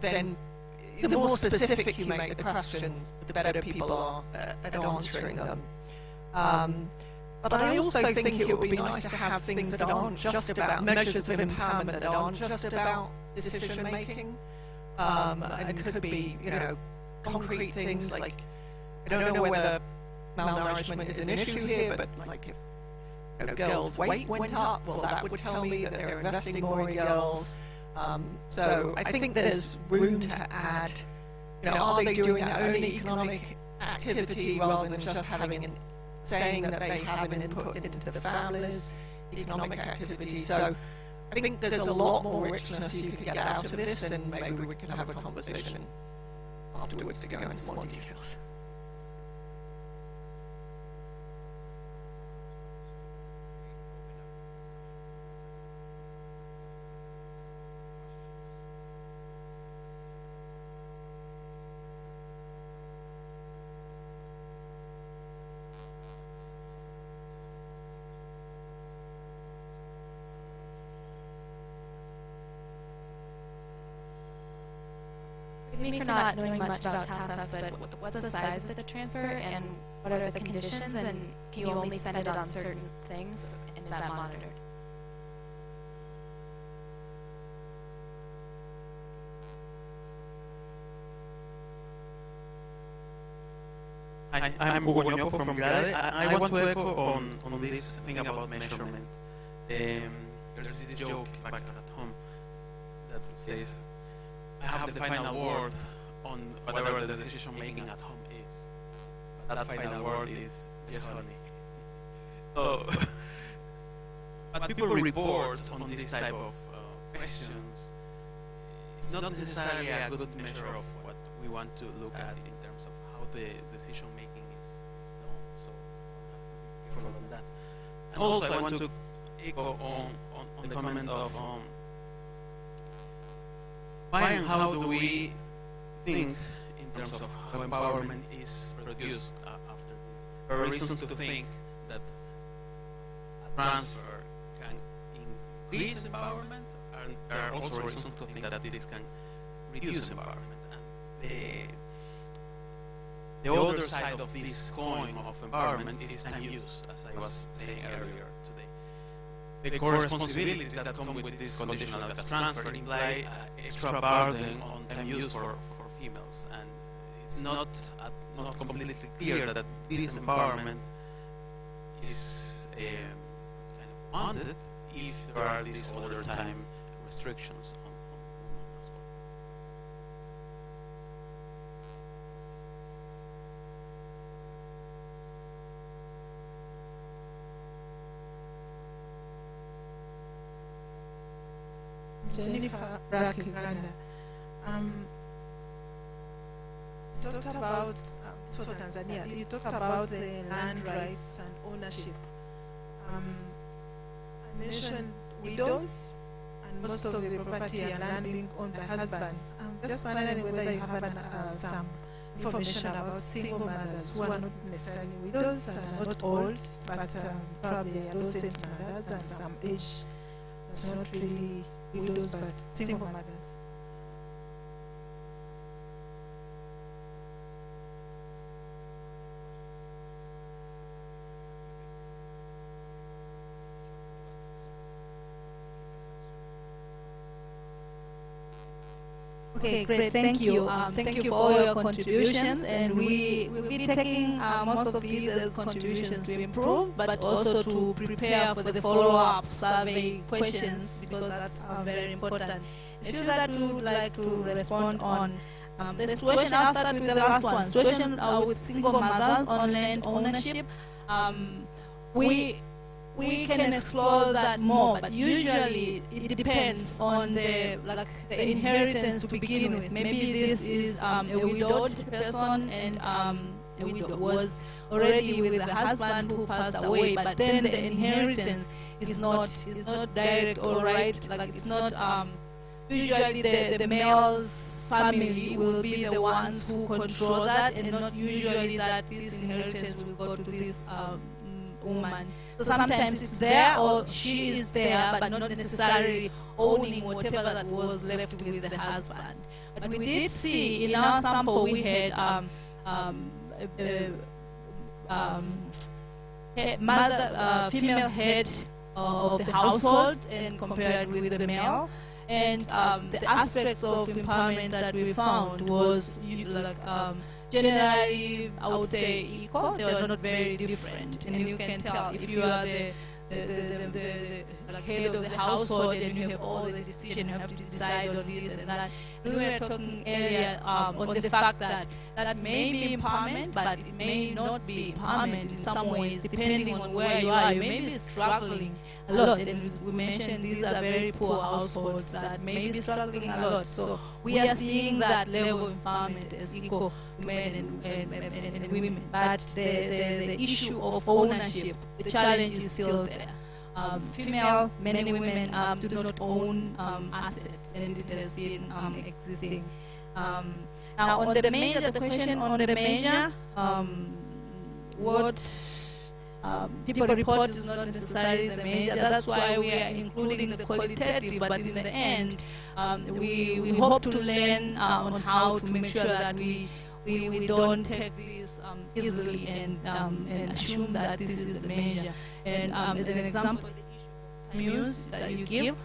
Then the more specific you make the questions, the better people are at answering them. But I also think it would be nice to have things that aren't just about measures of empowerment, that aren't just about decision making, and could be, you know, concrete things like, I don't know whether malnourishment is an issue here, but like if, you know, girls' weight went up, well, that would tell me that they're investing more in girls. So I think there's room to add, you know, are they doing their own economic activity rather than just saying that they have an input into the family's economic activity. So I think there's a lot more richness you could get out of this, and maybe we can have a conversation afterwards to go into some more details. Forgive me for not knowing much about TASAF, but what's the size of the transfer and what are the conditions, and can you only spend it on certain things, and is that monitored? I'm Ocotober from GrOW. I want to echo on this thing about measurement. There's this joke back at home that says, I have the final word on whatever the decision making at home is. But that final word is honey. So, but people report on this type of questions. It's not necessarily a good measure of what we want to look at in terms of how the decision making is done. So we have to be careful on that. And also I want to echo on the comment of why and how do we think in terms of how empowerment is produced after this. There are reasons to think that a transfer can increase empowerment, and there are also reasons to think that this can reduce empowerment. And the other side of this coin of empowerment is time use, as I was saying earlier today. The core responsibilities that come with this conditional data transfer imply extra burden on time use for females, and it's not completely clear that this empowerment is kind of wanted if there are these other time restrictions on women as well. Jennifer Brack, Uganda. You talked about, this for Tanzania, you talked about the land rights and ownership. I mentioned widows, and most of the property and land being owned by husbands. I'm just wondering whether you have some information about single mothers who are not necessarily widows and are not old, but probably adolescent mothers and some age that's not really widows but single mothers. Okay, great. Thank you. Thank you for all your contributions, and we will be taking most of these as contributions to improve, but also to prepare for the follow-up survey questions, because that's very important. If you would like to respond on the situation, I'll start with the last one. Situation with single mothers on land ownership. We can explore that more, but usually it depends on the inheritance to begin with. Maybe this is a widowed person, and a widow was already with the husband who passed away, but then the inheritance is not direct or right. Like it's not. Usually the male's family will be the ones who control that, and not usually that this inheritance will go to this woman. So sometimes it's there, or she is there, but not necessarily owning whatever that was left with the husband. But we did see in our sample we had female head of the households and compared with the male. And the aspects of empowerment that we found was generally, I would say, equal. They were not very different, and you can tell if you are the head of the household and you have all the decisions, you have to decide on this and that. We were talking earlier on the fact that may be empowerment, but it may not be empowerment in some ways, depending on where you are. You may be struggling a lot, and we mentioned these are very poor households that may be struggling a lot. So we are seeing that level of empowerment as equal men and women. But the issue of ownership, the challenge is still there. Female men and women do not own assets, and it has been existing. Now, on the question on the measure, what people report is not necessarily the measure. That's why we are including the qualitative, but in the end, we hope to learn on how to make sure that we don't take this easily and assume that this is the measure. And as an example, the issue of news that you give,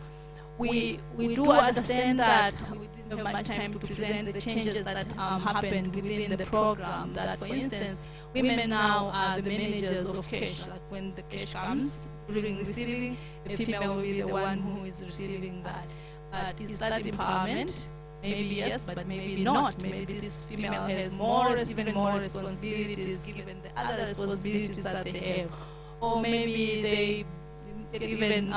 we do understand that we didn't have much time to present the changes that happened within the program. That, for instance, women now are the managers of cash. Like when the cash comes during receiving, a female will be the one who is receiving that. But is that empowerment? Maybe yes, but maybe not. Maybe this female has even more responsibilities given the other responsibilities that they have. Or maybe they even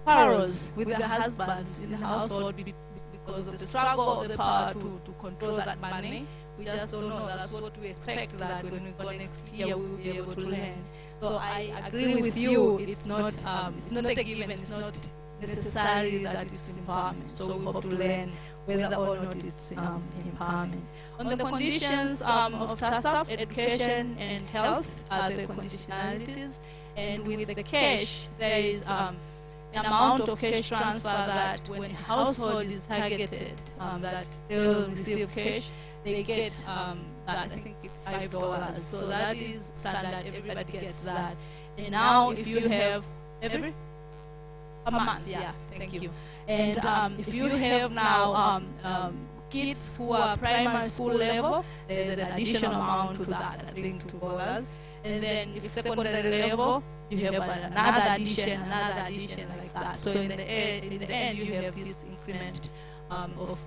quarrels with their husbands in the household because of the struggle of the power to control that money. We just don't know. That's what we expect, that when we go next year we will be able to learn. So I agree with you. It's not a given. It's not necessary that it's empowerment. So we hope to learn whether or not it's empowerment. On the conditions of TASAF, education and health are the conditionalities. And with the cash, there is an amount of cash transfer that when a household is targeted, that they'll receive cash, they get that, I think it's $5. So that is standard, everybody gets that. And now if you have a month, yeah, thank you. And if you have now kids who are primary school level, there's an additional amount to that, I think $2. And then if secondary level, you have another addition like that. So in the end, you have this increment of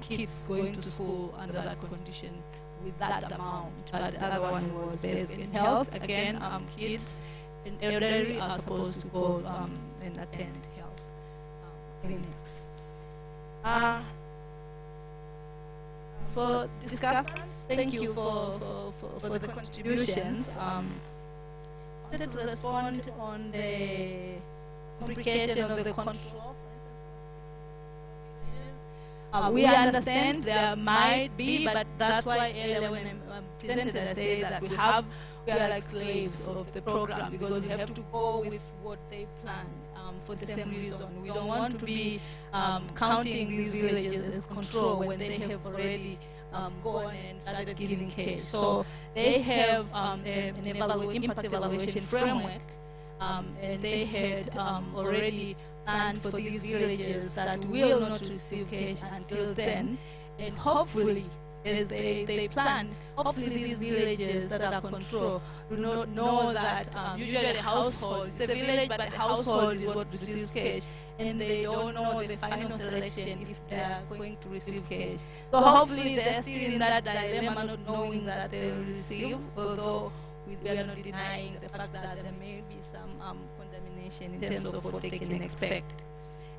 kids going to school under that condition with that amount. But the other one was based in health. Again, kids and elderly are supposed to go and attend health clinics. For discussants, thank you for the contributions. I wanted to respond on the complication of the control. We understand there might be, but that's why earlier when I presented, I said that we are like slaves of the program, because we have to go with what they plan for the same reason. We don't want to be counting these villages as control when they have already gone and started giving cash. So they have an impact evaluation framework, and they had already planned for these villages that will not receive cash until then. And hopefully, as they plan, hopefully these villages that are controlled do not know that usually the household is a village, but the household is what receives cash, and they don't know the final selection if they are going to receive cash. So hopefully they're still in that dilemma, not knowing that they will receive, although we are not denying the fact that there may be some condemnation in terms of what they can expect.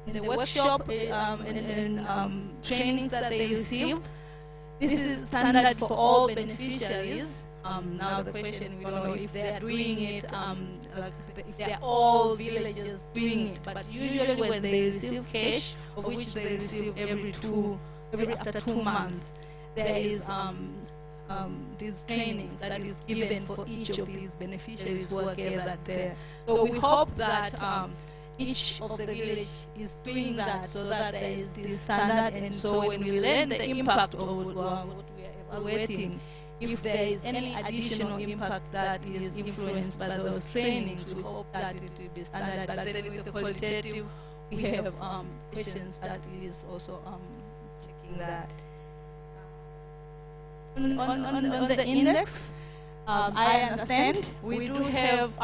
In the workshop and trainings that they receive, this is standard for all beneficiaries. Now the question, we don't know if they are doing it, if they are all villages doing it, but usually when they receive cash, of which they receive after 2 months, there is these trainings that is given for each of these beneficiaries who are gathered there. So we hope that each of the village is doing that, so that there is this standard, and so when we learn the impact of what we are evaluating, if there is any additional impact that is influenced by those trainings, we hope that it will be standard. But then with the qualitative, we have questions that is also checking that. On the index, I understand we do have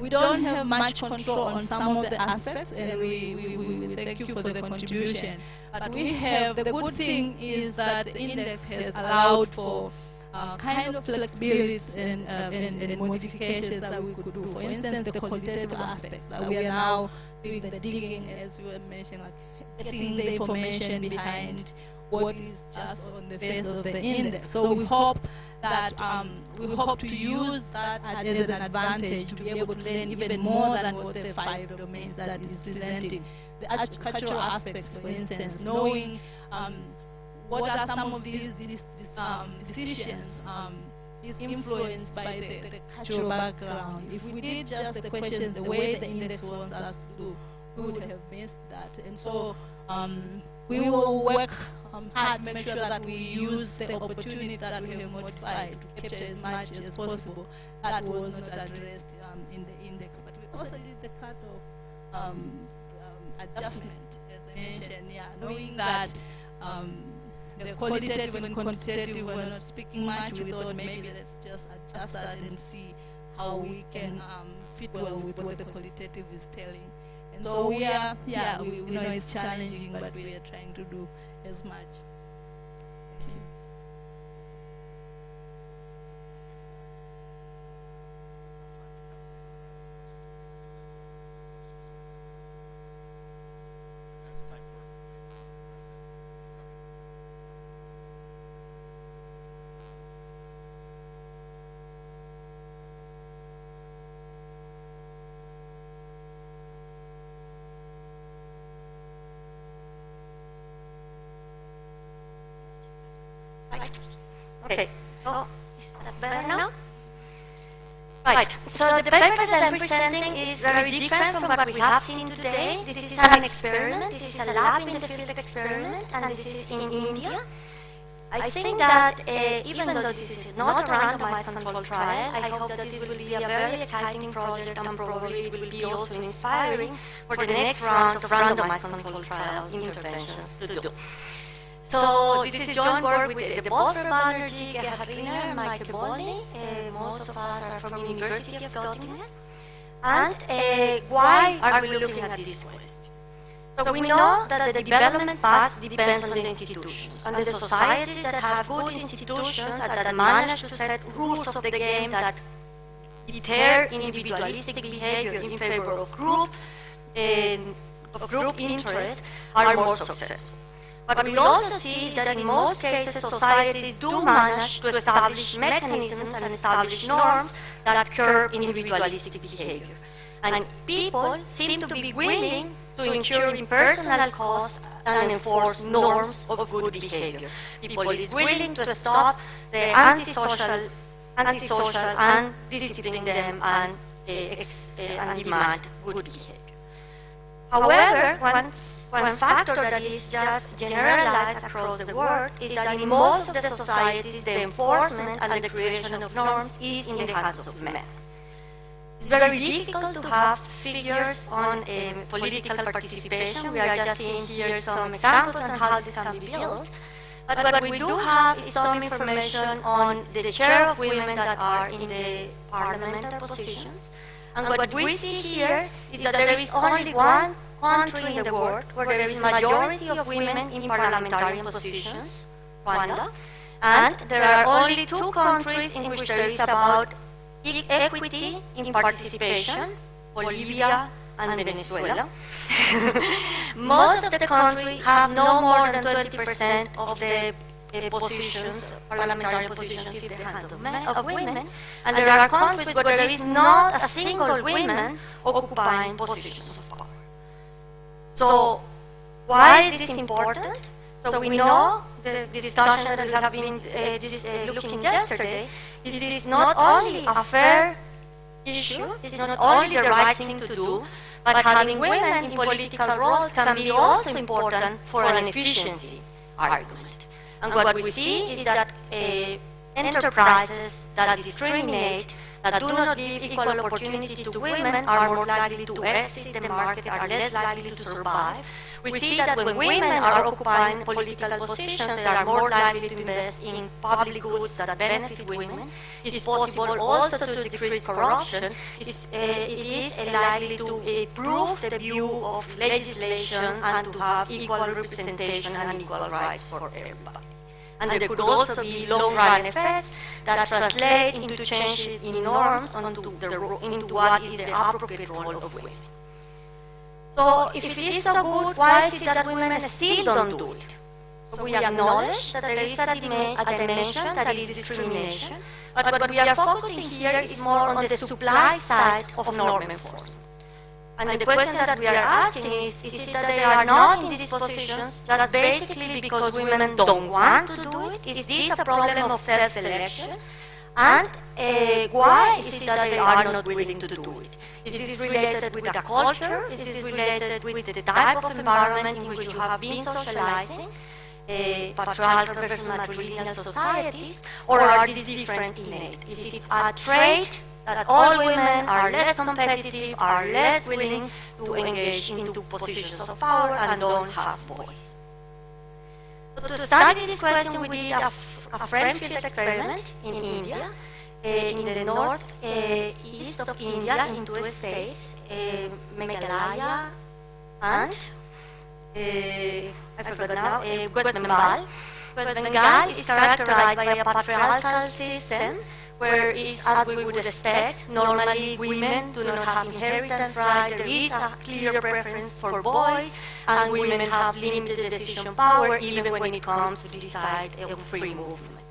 we don't have much control on some of the aspects, and we thank you for the contribution. But we have, the good thing is that the index has allowed for kind of flexibility and modifications that we could do. For instance, the qualitative aspects that we are now doing the digging, as you mentioned, like getting the information behind what is just on the face of the index. So we hope that we hope to use that as an advantage to be able to learn even more than what the 5 domains that is presenting. The cultural aspects, for instance, knowing what are some of these decisions is influenced by the cultural background. If we did just the questions the way the index wants us to do, we would have missed that. And so we will work hard to make sure that we use the opportunity that we have modified to capture as much as possible that was not addressed in the index. But we also did the cut of adjustment, as I mentioned, knowing that the qualitative and quantitative were not speaking much, we thought maybe let's just adjust that and see how we can fit well with what the qualitative is telling. And so we are, we know it's challenging, but we are trying to do as much. Thank you. Okay, so is that better now? Right, so the paper that I'm presenting is very different from what we have seen today. This is an experiment, this is a lab in the field experiment, and this is in India. I think that even though this is not a randomized controlled trial, I hope that this will be a very exciting project and probably it will be also inspiring for the next round of randomized controlled trial interventions to do. So this is joint work with the Prof. Banerjee, Gerhard Riner, and Michael Bolney. Most of us are from University of Gothenburg. And why are we looking at this question? So we know that the development path depends on the institutions. And the societies that have good institutions and that manage to set rules of the game that deter individualistic behavior in favor of group interests are more successful. But we also see that in most cases societies do manage to establish mechanisms and establish norms that curb individualistic behavior. And people seem to be willing to incur in personal costs and enforce norms of good behavior. People is willing to stop the antisocial and discipline them and demand good behavior. However, one factor that is just generalized across the world is that in most of the societies, the enforcement and the creation of norms is in the hands of men. It's very difficult to have figures on political participation. We are just seeing here some examples on how this can be built. But what we do have is some information on the share of women that are in the parliamentary positions. And what we see here is that there is only one country in the world where there is majority of women in parliamentarian positions, Rwanda, and there are only two countries in which there is about equity in participation, Bolivia and Venezuela. Most of the countries have no more than 20% of the positions, parliamentary positions in the hands of women, and there are countries where there is not a single woman occupying positions of power. So why is this important? So we know the discussion that we have been looking yesterday is this is not only a fair issue, it's not only the right thing to do, but having women in political roles can be also important for an efficiency argument. And what we see is that enterprises that discriminate, that do not give equal opportunity to women are more likely to exit the market, are less likely to survive. We see that when women are occupying political positions, they are more likely to invest in public goods that benefit women. It is possible also to decrease corruption. It is likely to improve the view of legislation and to have equal representation and equal rights for everybody. And there could also be long-run effects that translate into change in norms into what is the appropriate role of women. So if it is so good, why is it that women still don't do it? So we acknowledge that there is a dimension that is discrimination, but what we are focusing here is more on the supply side of norm enforcement. And the question that we are asking is it that they are not in these positions just basically because women don't want to do it? Is this a problem of self-selection? And why is it that they are not willing to do it? Is this related with the culture? Is this related with the type of environment in which you have been socializing? Patriarchal versus matrilineal societies? Or are these different innate? Is it a trait that all women are less competitive, are less willing to engage into positions of power and don't have voice? So to study this question, we did a frame field experiment in India, in the northeast of India, in two states, Meghalaya and I forgot now, West Bengal. West Bengal is characterized by a patriarchal system where is, as we would expect, normally women do not have inheritance right, there is a clear preference for boys, and women have limited decision power even when it comes to decide on free movement.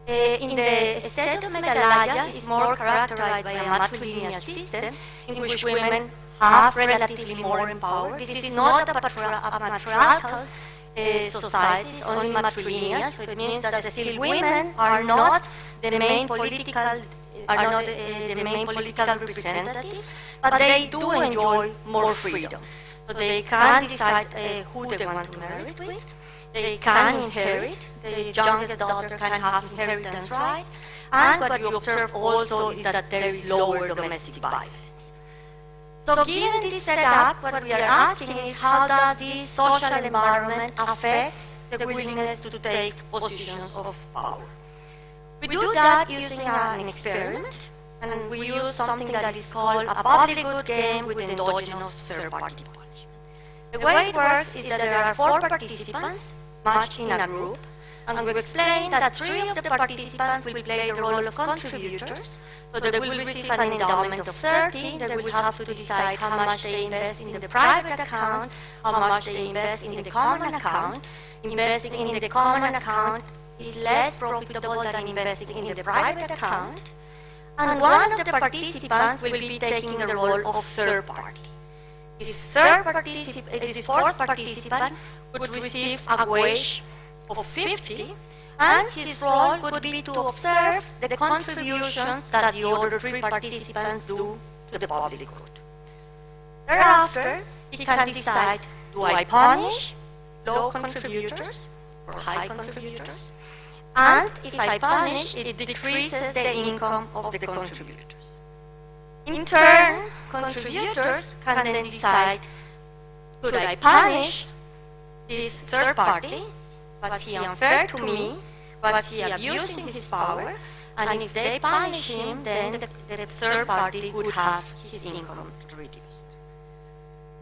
In the state of Meghalaya is more characterized by a matrilineal system in which women have relatively more power. This is not a patriarchal society, it's only matrilineal, so it means that still women are not the main political representatives, but they do enjoy more freedom. So they can decide who they want to marry with, they can inherit, the youngest daughter can have inheritance rights, and what we observe also is that there is lower domestic violence. So given this setup, what we are asking is how does this social environment affect the willingness to take positions of power? We do that using an experiment, and we use something that is called a public good game with endogenous third-party punishment. The way it works is that there are 4 participants matched in a group, and we explain that 3 of the participants will play the role of contributors, so they will receive an endowment of 30, they will have to decide how much they invest in the private account, how much they invest in the common account. Investing in the common account is less profitable than investing in the private account. And one of the participants will be taking the role of third party. This fourth participant would receive a wage of 50, and his role would be to observe the contributions that the other 3 participants do to the public good. Thereafter, he can decide, do I punish low contributors or high contributors? And if I punish, it decreases the income of the contributors. In turn, contributors can then decide, could I punish this third party? Was he unfair to me? Was he abusing his power? And if they punish him, then the third party would have his income reduced.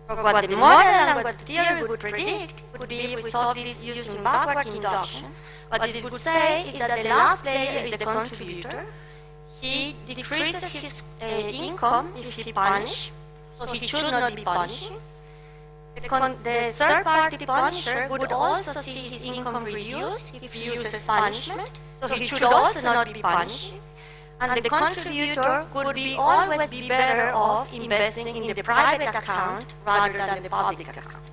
So what the model and what the theory would predict would be, if we solve this using backward induction, what it would say is that the last player is the contributor. He decreases his income if he punishes, so he should not be punishing. The third party punisher would also see his income reduced if he uses punishment, so he should also not be punishing. And the contributor would always be better off investing in the private account rather than the public account.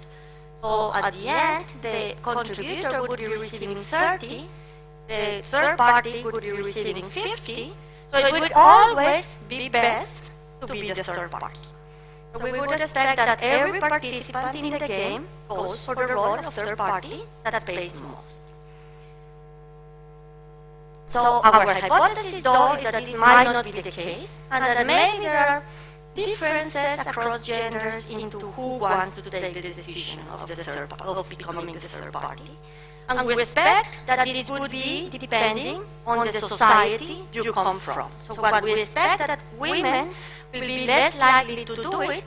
So at the end, the contributor would be receiving 30, the third party would be receiving 50, so it would always be best to be the third party. So we would expect that every participant in the game goes for the role of third party that pays most. So our hypothesis, though, is that this might not be the case, and that maybe there are differences across genders into who wants to take the decision of becoming the third party. And we expect that this would be depending on the society you come from. So what we expect that women will be less likely to do it,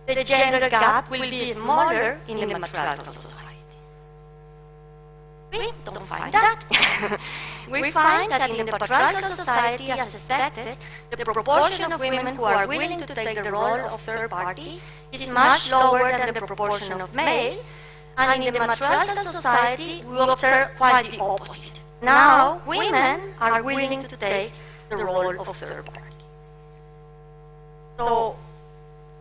the gender gap will be smaller in the matriarchal society. We don't find that. We find that in the patriarchal society, as expected, the proportion of women who are willing to take the role of third party is much lower than the proportion of male, and in the matriarchal society, we observe quite the opposite. Now, women are willing to take the role of third party. So,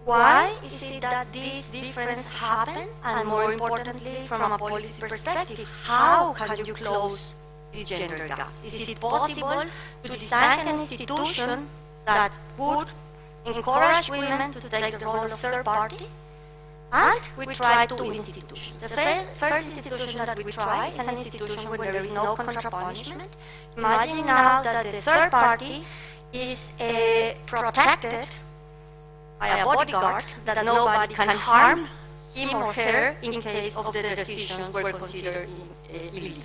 why is it that this difference happens? And more importantly, from a policy perspective, how can you close these gender gaps? Is it possible to design an institution that would encourage women to take the role of third party? And we tried 2 institutions. The first institution that we tried is an institution where there is no contra-punishment. Imagine now that the third party is protected by a bodyguard, that nobody can harm him or her in case of the decisions were considered illegal.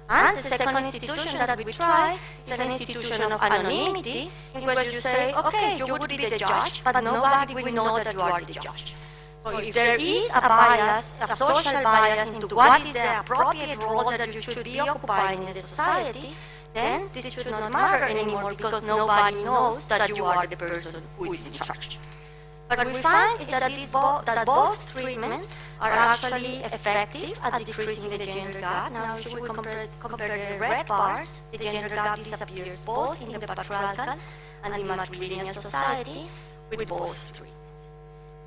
And the second institution that we try is an institution of anonymity, in which you say, okay, you would be the judge, but nobody will know that you are the judge. So if there is a bias, a social bias into what is the appropriate role that you should be occupying in the society, then this should not matter anymore because nobody knows that you are the person who is in charge. What we find is that both treatments are actually effective at decreasing the gender gap. Now, if we compare the red bars, the gender gap disappears both in the patriarchal and the matrilineal society with both treatments.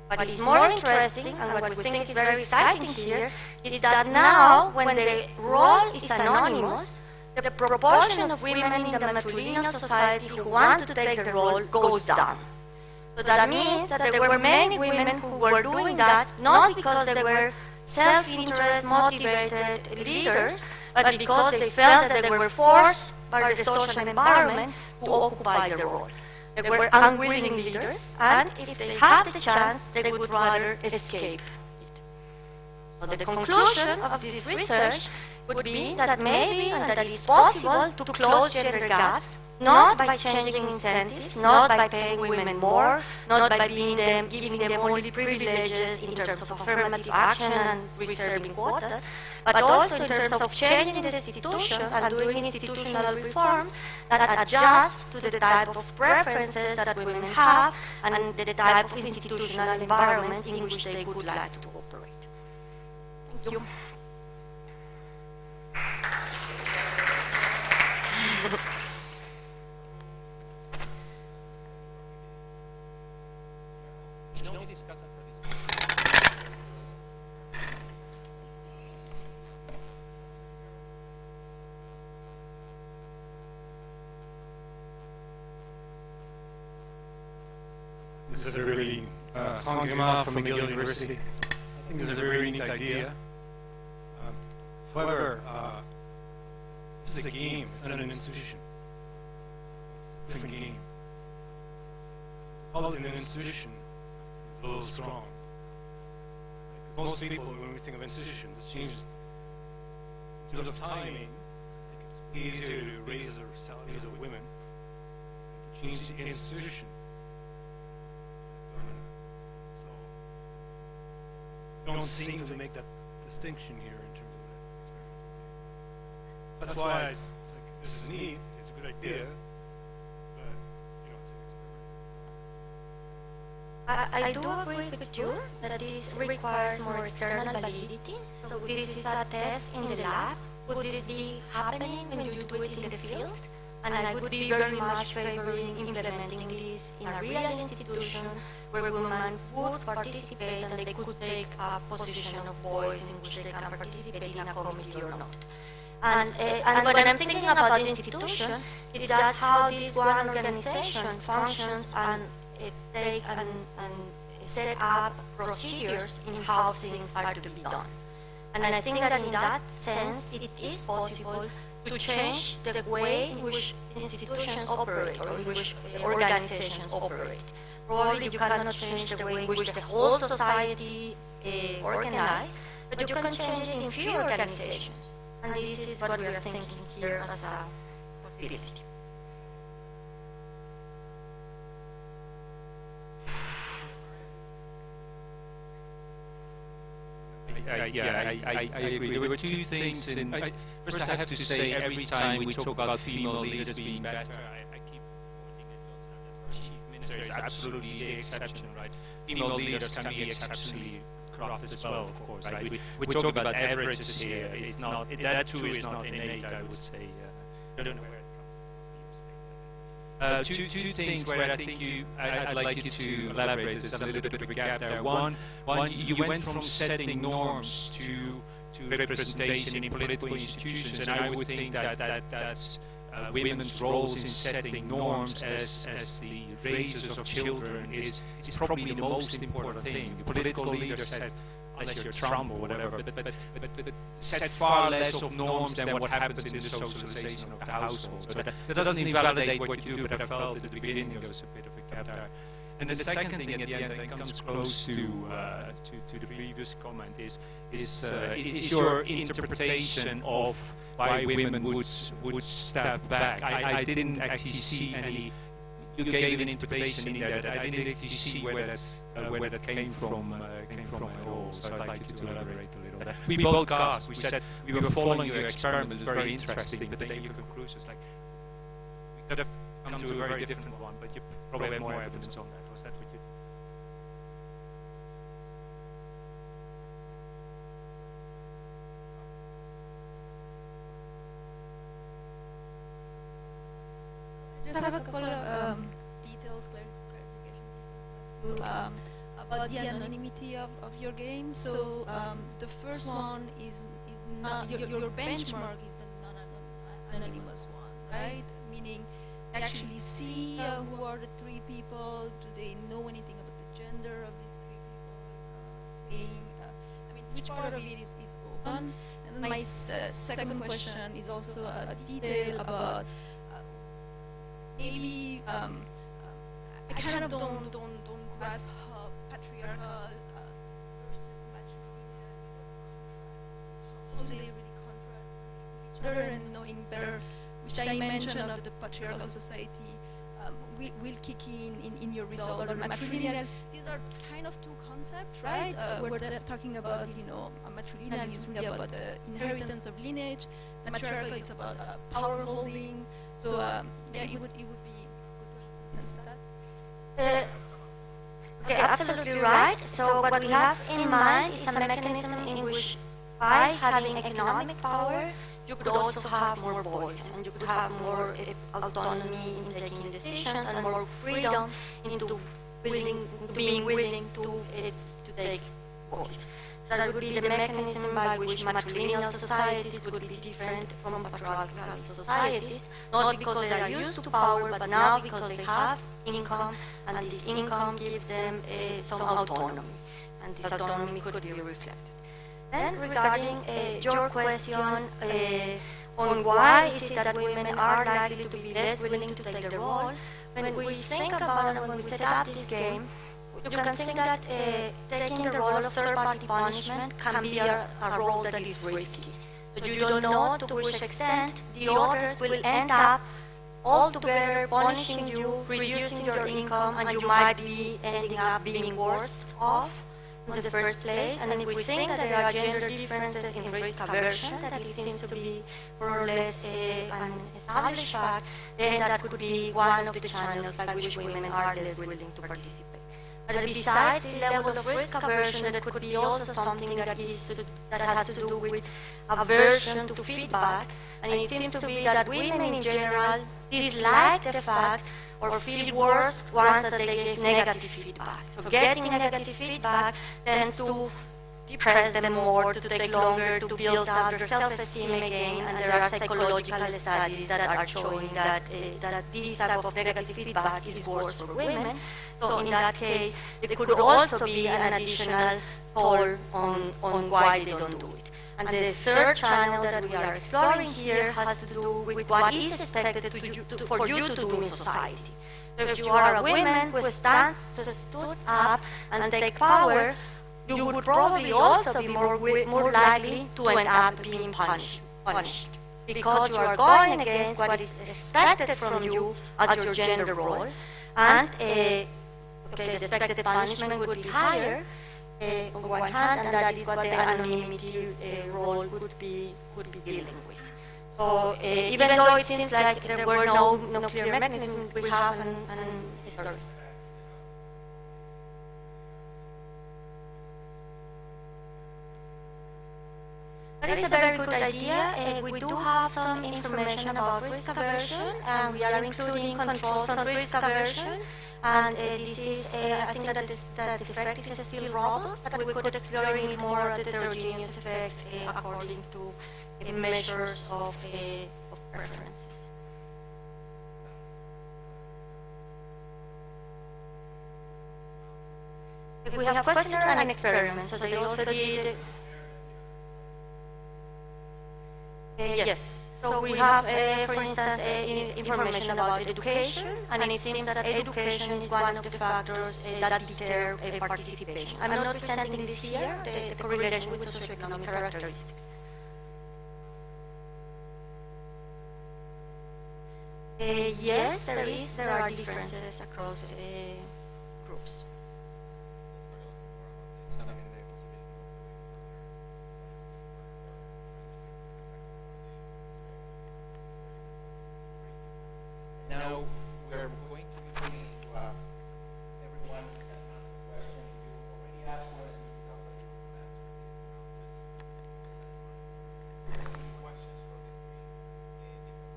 What is more interesting, and what we think is very exciting here, is that now, when the role is anonymous, the proportion of women in the matrilineal society who want to take the role goes down. So that means that there were many women who were doing that, not because they were self-interest motivated leaders, but because they felt that they were forced by the social environment to occupy the role. They were unwilling leaders, and if they had the chance, they would rather escape it. So the conclusion of this research would be that maybe and that it is possible to close gender gaps, not by changing incentives, not by paying women more, not by giving them only privileges in terms of affirmative action and reserving quotas, but also in terms of changing the institutions and doing institutional reforms that adjust to the type of preferences that women have and the type of institutional environments in which they would like to operate. Thank you. This is a really from McGill University. I think this is a very neat idea. However, this is a game, it's not an institution. It's a different game. To call it an institution is a little strong. Because most people, when we think of institutions, it changes. In terms of timing, I think it's easier to raise the salaries of women than to change the institution. Don't seem to make that distinction here in terms of that experimental game. That's why it's like, this is neat, it's a good idea, but it's an experiment. I do agree with you that this requires more external validity. So this is a test in the lab. Would this be happening when you do it in the field? And I would be very much favoring implementing this in a real institution where women would participate and they could take a position of voice in which they can participate in a committee or not. And when I'm thinking about the institution, it's just how this one organization functions and take and set up procedures in how things are to be done. And I think that in that sense, it is possible to change the way in which institutions operate or in which organizations operate. Probably you cannot change the way in which the whole society organizes, but you can change it in few organizations. And this is what we are thinking here as a possibility. I agree. There were two things. First, I have to say, every time we talk about female leaders being better, I keep pointing at Chief Minister is absolutely the exception, right? Female leaders can be exceptionally corrupt as well, of course. Right? We're talking about averages here. It's not that too is not innate, I would say. I don't know where it comes from. Two things where I think I'd like you to elaborate. There's a little bit of a gap there. One, you went from setting norms to representation in political institutions, and I would think that's women's roles in setting norms as the raisers of children is probably the most important thing. The political leaders set, unless you're Trump or whatever, but set far less of norms than what happens in the socialization of the household. So that doesn't invalidate what you do, but I felt at the beginning there was a bit of a gap there. And the second thing at the end that comes close to the previous comment is your interpretation of why women would step back. I didn't actually see any. You gave an interpretation in there that I didn't actually see where that came from at all. So I'd like you to elaborate a little bit. We both asked. We said we were following your experiment. It was very interesting, but then your conclusions, like we could have come to a very different one, but you probably have more evidence on that. Was that what you? I just have a couple of details, clarification details about the anonymity of your game. So the first one is not your benchmark is the non-anonymous one, right? Meaning actually see who are the three people. Do they know anything about the gender of these three people? I mean, which part of it is open? And my second question is also a detail about maybe I kind of don't grasp how patriarchal versus matrilineal contrast. How do they really contrast with each other, and knowing better which dimension of the patriarchal society will kick in your result, or matrilineal. These are kind of two concepts, right? We're talking about, a matrilineal is really about the inheritance of lineage. The matriarchal is about power holding. So yeah, it would be good to have some sense of that. Okay, absolutely right. So what we have in mind is a mechanism in which, by having economic power, you could also have more voice, and you could have more autonomy in taking decisions and more freedom into being willing to take voice. So that would be the mechanism by which matrilineal societies would be different from patriarchal societies, not because they are used to power, but now because they have income, and this income gives them some autonomy, and this autonomy could be reflected. Then regarding your question on why is it that women are likely to be less willing to take the role, when we think about it, when we set up this game, you can think that taking the role of third-party punishment can be a role that is risky. So you don't know to which extent the others will end up altogether punishing you, reducing your income, and you might be ending up being worse off in the first place. And if we think that there are gender differences in risk aversion, that it seems to be more or less an established fact, then that could be one of the channels by which women are less willing to participate. But besides the level of risk aversion, that could be also something that has to do with aversion to feedback. And it seems to be that women in general dislike the fact or feel worse once that they give negative feedback. So getting negative feedback tends to depress them more, to take longer to build up their self-esteem again, and there are psychological studies that are showing that this type of negative feedback is worse for women. So in that case, there could also be an additional toll on why they don't do it. And the third channel that we are exploring here has to do with what is expected for you to do in society. So if you are a woman who stood up and take power, you would probably also be more likely to end up being punished because you are going against what is expected from you as your gender role, and the expected punishment would be higher on one hand, and that is what the anonymity role would be dealing with. So even though it seems like there were no clear mechanisms, we have an story. That is a very good idea. We do have some information about risk aversion, and we are including controls on risk aversion. And this is, I think that the effect is still robust, but we could explore in more heterogeneous effects according to measures of preferences. We have questionnaire and experiments, so they also did. Yes. So we have, for instance, information about education, and it seems that education is one of the factors that deter participation. I'm not presenting this here, the correlation with socioeconomic characteristics. Yes, there are differences across groups. Now we're going to be moving to everyone can ask a question. You already asked one, and you have to answer this. Any questions for the three different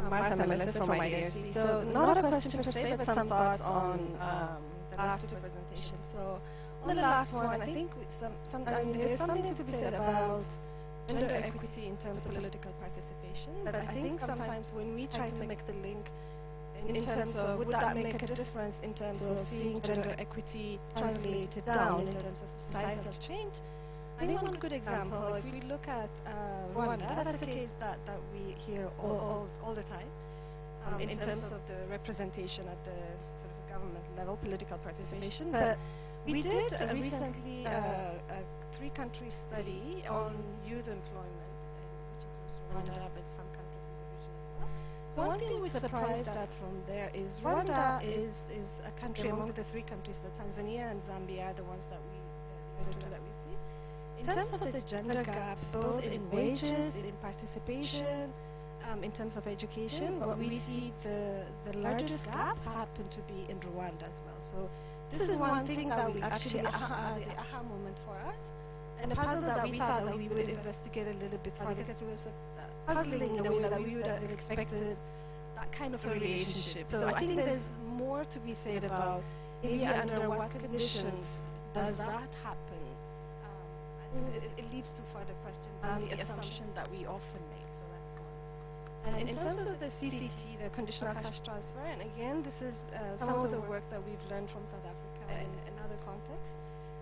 Marcela from IDRC. So not a question per se, but some thoughts on the last two presentations. So on the last one, I think I mean, there's something to be said about gender equity in terms of political participation, but I think sometimes when we try to make the link in terms of would that make a difference in terms of seeing gender equity translated down in terms of societal change, I think one good example, if we look at Rwanda, that's a case that we hear all the time in terms of the representation at the sort of government level, political participation. But we did recently a 3-country study on youth employment, which includes Rwanda, but some countries in the region as well. So one thing we surprised at from there is Rwanda is a country among the 3 countries, that Tanzania and Zambia are the ones that the other 2 that we see. In terms of the gender gaps, both in wages, in participation, in terms of education, but we see the largest gap happen to be in Rwanda as well. So this is one thing that we actually, the aha moment for us, and a puzzle that we thought that we would investigate a little bit further, because it was puzzling in a way that we would have expected that kind of a relationship. So I think there's more to be said about maybe under what conditions does that happen. It leads to further questions than the assumption that we often make. So that's one. And in terms of the CCT, the conditional cash transfer, and again, this is some of the work that we've learned from South Africa and other contexts.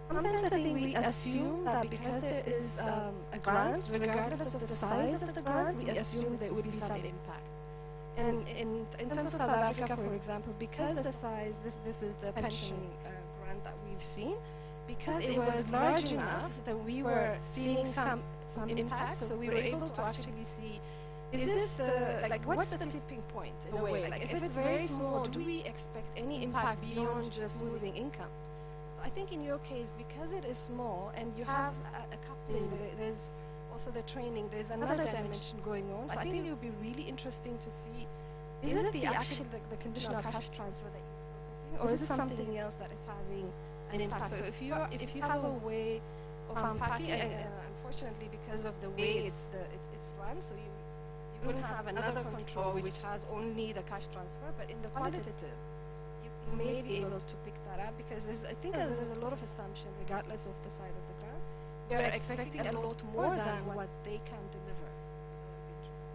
Sometimes I think we assume that because there is a grant, regardless of the size of the grant, we assume there would be some impact. And in terms of South Africa, for example, because the size, this is the pension grant that we've seen, because it was large enough that we were seeing some impact, so we were able to actually see, is this what's the tipping point in a way? Like if it's very small, do we expect any impact beyond just smoothing income? So I think in your case, because it is small and you have a coupling, there's also the training, there's another dimension going on. So I think it would be really interesting to see, is it the conditional cash transfer that you're focusing, or is it something else that is having an impact? So if you have a way of unpacking, unfortunately because of the way it's run, so you wouldn't have another control which has only the cash transfer, but in the qualitative, you may be able to pick that up, because I think there's a lot of assumption regardless of the size of the grant. We are expecting a lot more than what they can deliver. So it'd be interesting.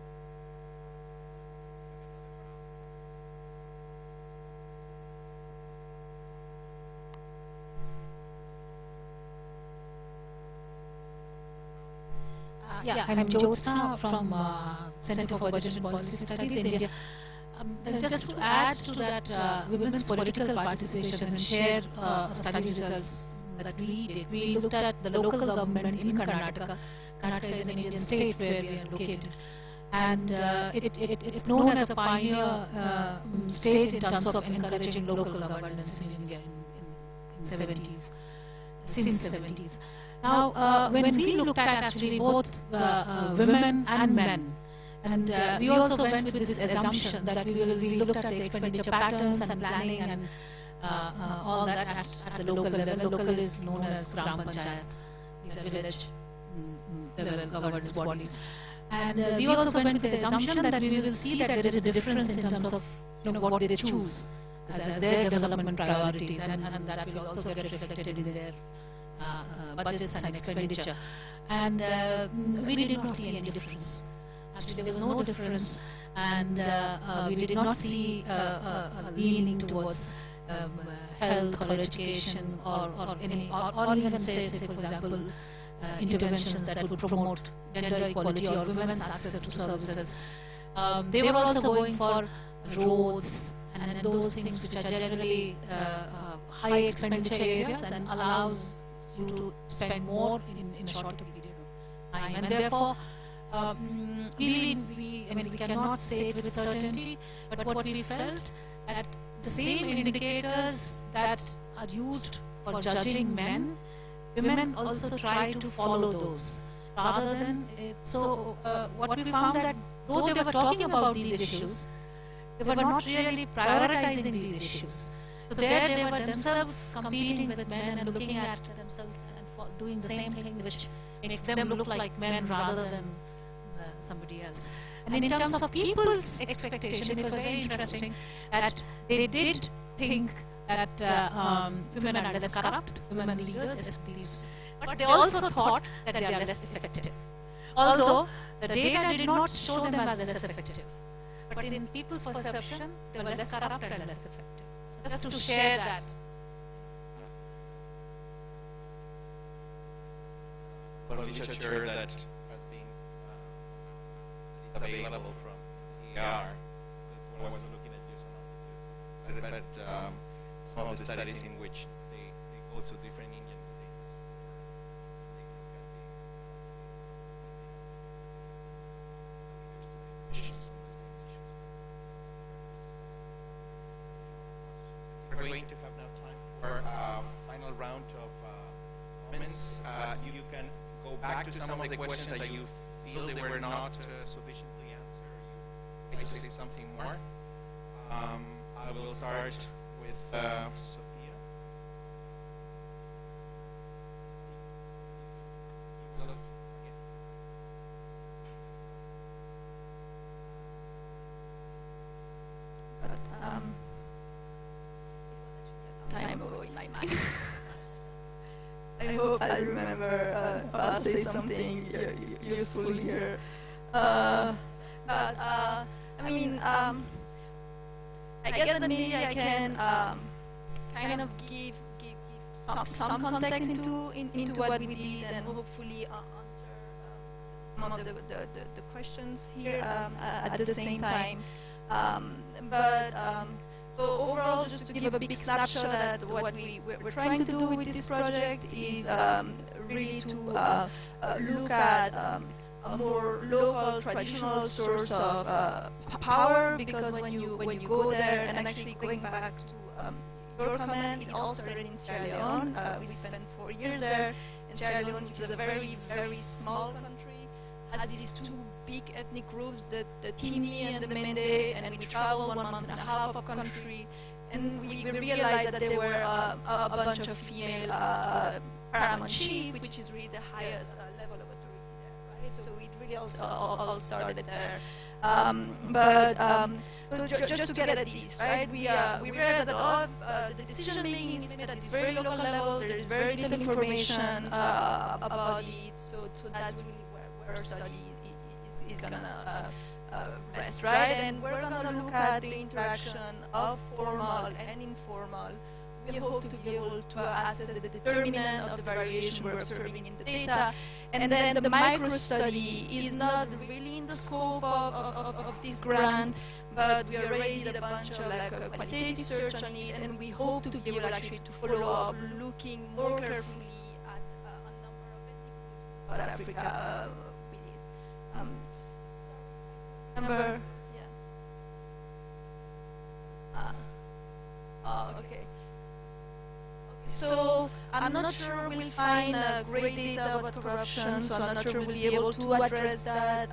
I'm Jyotsna from Center for Budget and Policy Studies, India. Just to add to that women's political participation and share study results that we did, we looked at the local government in Karnataka. Karnataka is an Indian state where we are located. And it's known as a pioneer state in terms of encouraging local governance in India in 70s, since 70s. Now, when we looked at actually both women and men, And we also went with this assumption that we looked at the expenditure patterns and planning and all that at the local level. Local is known as Gram Panchayat. These are village level governance bodies. And we also went with the assumption that we will see that there is a difference in terms of what they choose as their development priorities, and that will also get reflected in their budgets and expenditure. And we did not see any difference. Actually, there was no difference, and we did not see a leaning towards health or education or even say, for example, interventions that would promote gender equality or women's access to services. They were also going for roads and those things which are generally high expenditure areas and allows you to spend more in a shorter period of time. And therefore, we cannot say it with certainty, but what we felt that the same indicators that are used for judging men, women also try to follow those. Rather than what we found that though they were talking about these issues, they were not really prioritizing these issues. So there they were themselves competing with men and looking at themselves and doing the same thing, which makes them look like men rather than somebody else. And in terms of people's expectation, it was very interesting that they did think that women are less corrupt, women leaders, but they also thought that they are less effective. Although the data did not show them as less effective, but in people's perception, they were less corrupt and less effective. So just to share that. Literature that has been available from CER. That's what I was looking at you some of some of the studies in which they go through different Indian states. We're going to have now time for final round of comments. You can go back to some of the questions that you feel they were not sufficiently answered. You like to say something more? I will start with Sophia. Time ago in my mind. I hope I remember I'll say something useful here. I guess that maybe I can kind of give some context into what we did and hopefully answer some of the questions here at the same time. So overall, just to give a big snapshot at what we're trying to do with this project is really to look at a more local, traditional source of power, because when you go there, and actually going back to your comment, it all started in Sierra Leone. We spent 4 years there. And Sierra Leone, which is a very, very small country, has these two big ethnic groups, the Tini and the Mende, and we traveled 1.5 months of country, and we realized that there were a bunch of female paramount chief, which is really the highest level of authority there, right? So it really all started there. So just to get at this, right? We realized that all of the decision making is made at this very local level. There is very little information about it. So that's really where our study is gonna rest, right? And we're gonna look at the interaction of formal and informal. We hope to be able to assess the determinant of the variation we're observing in the data. And then the micro study is not really in the scope of this grant, but we already did a bunch of quantitative research on it, and we hope to be able actually to follow up, looking more carefully at a number of ethnic groups in South Africa. Number, okay. So I'm not sure we'll find great data about corruption, so I'm not sure we'll be able to address that.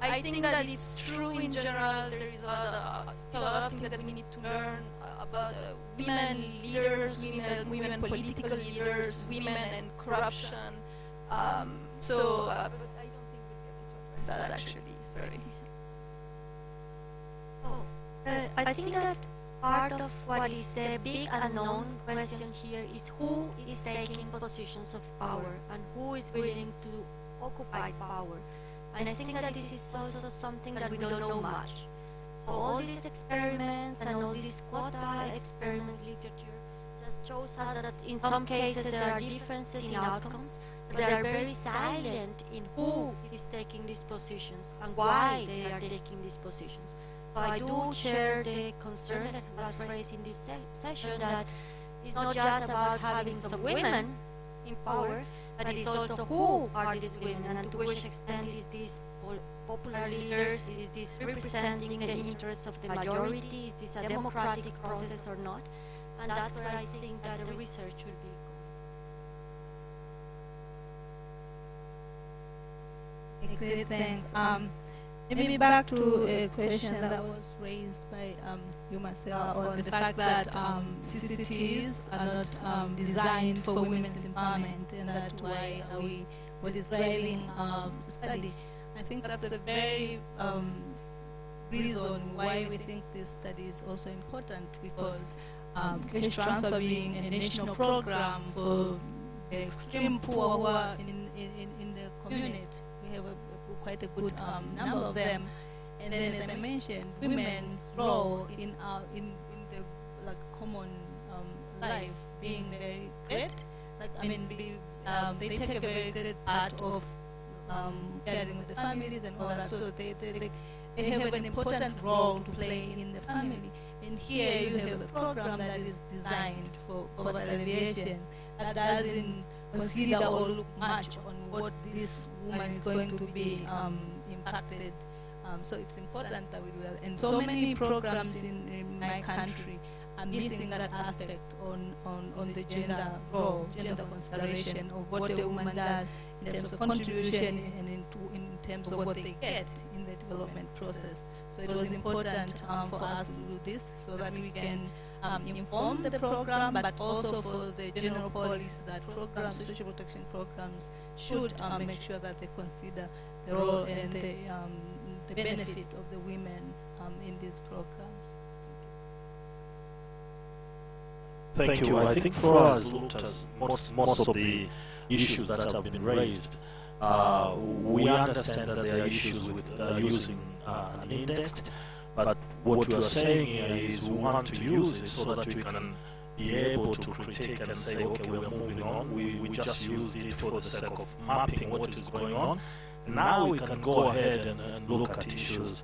I think that it's true in general. There is still a lot of things that we need to learn about women leaders, women political leaders, women and corruption. But I don't think we'll be able to address that actually. Sorry. So I think that part of what is the big unknown question here is who is taking positions of power and who is willing to occupy power. And I think that this is also something that we don't know much. So all these experiments and all this quota experiment literature just shows us that in some cases there are differences in outcomes, but they are very silent in who is taking these positions and why they are taking these positions. So I do share the concern that was raised in this session that it's not just about having some women in power, but it's also who are these women and to which extent is these popular leaders, is this representing the interests of the majority, is this a democratic process or not? And that's where I think that the research should be going. Great, thanks. Maybe back to a question that was raised by you, Marcela, on the fact that CCTs are not designed for women's empowerment, and that's why we were describing study. I think that's the very reason why we think this study is also important, because cash transfer being a national program for the extreme poor who are in the community, we have quite a good number of them, and then as I mentioned, women's role in the common life being very great. They take a very great part of caring with the families and all that. So they have an important role to play in the family. And here you have a program that is designed for poverty alleviation that doesn't consider or look much on what this woman is going to be impacted. So it's important that we do that. And so many programs in my country are missing that aspect on the gender role, gender consideration of what a woman does in terms of contribution and in terms of what they get in the development process. So it was important for us to do this so that we can inform the program, but also for the general policy that programs, social protection programs, should make sure that they consider the role and the benefit of the women in these programs. Thank you. I think for us, looked at most of the issues that have been raised. We understand that there are issues with using an index, but what we are saying here is we want to use it so that we can be able to critique and say, okay, we are moving on. We just used it for the sake of mapping what is going on. Now we can go ahead and look at issues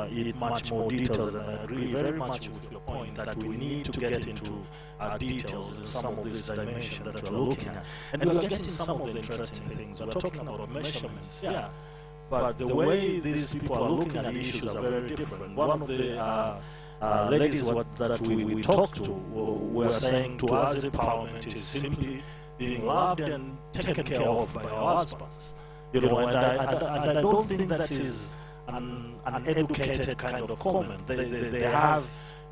in much more details, and I agree very much with your point that we need to get into details in some of these dimensions that we're looking at. And we are getting some of the interesting things. We're talking about measurements, yeah, but the way these people are looking at issues are very different. One of the ladies that we talked to were saying to us empowerment is simply being loved and taken care of by our husbands. You know, and I don't think that is an educated kind of comment. They have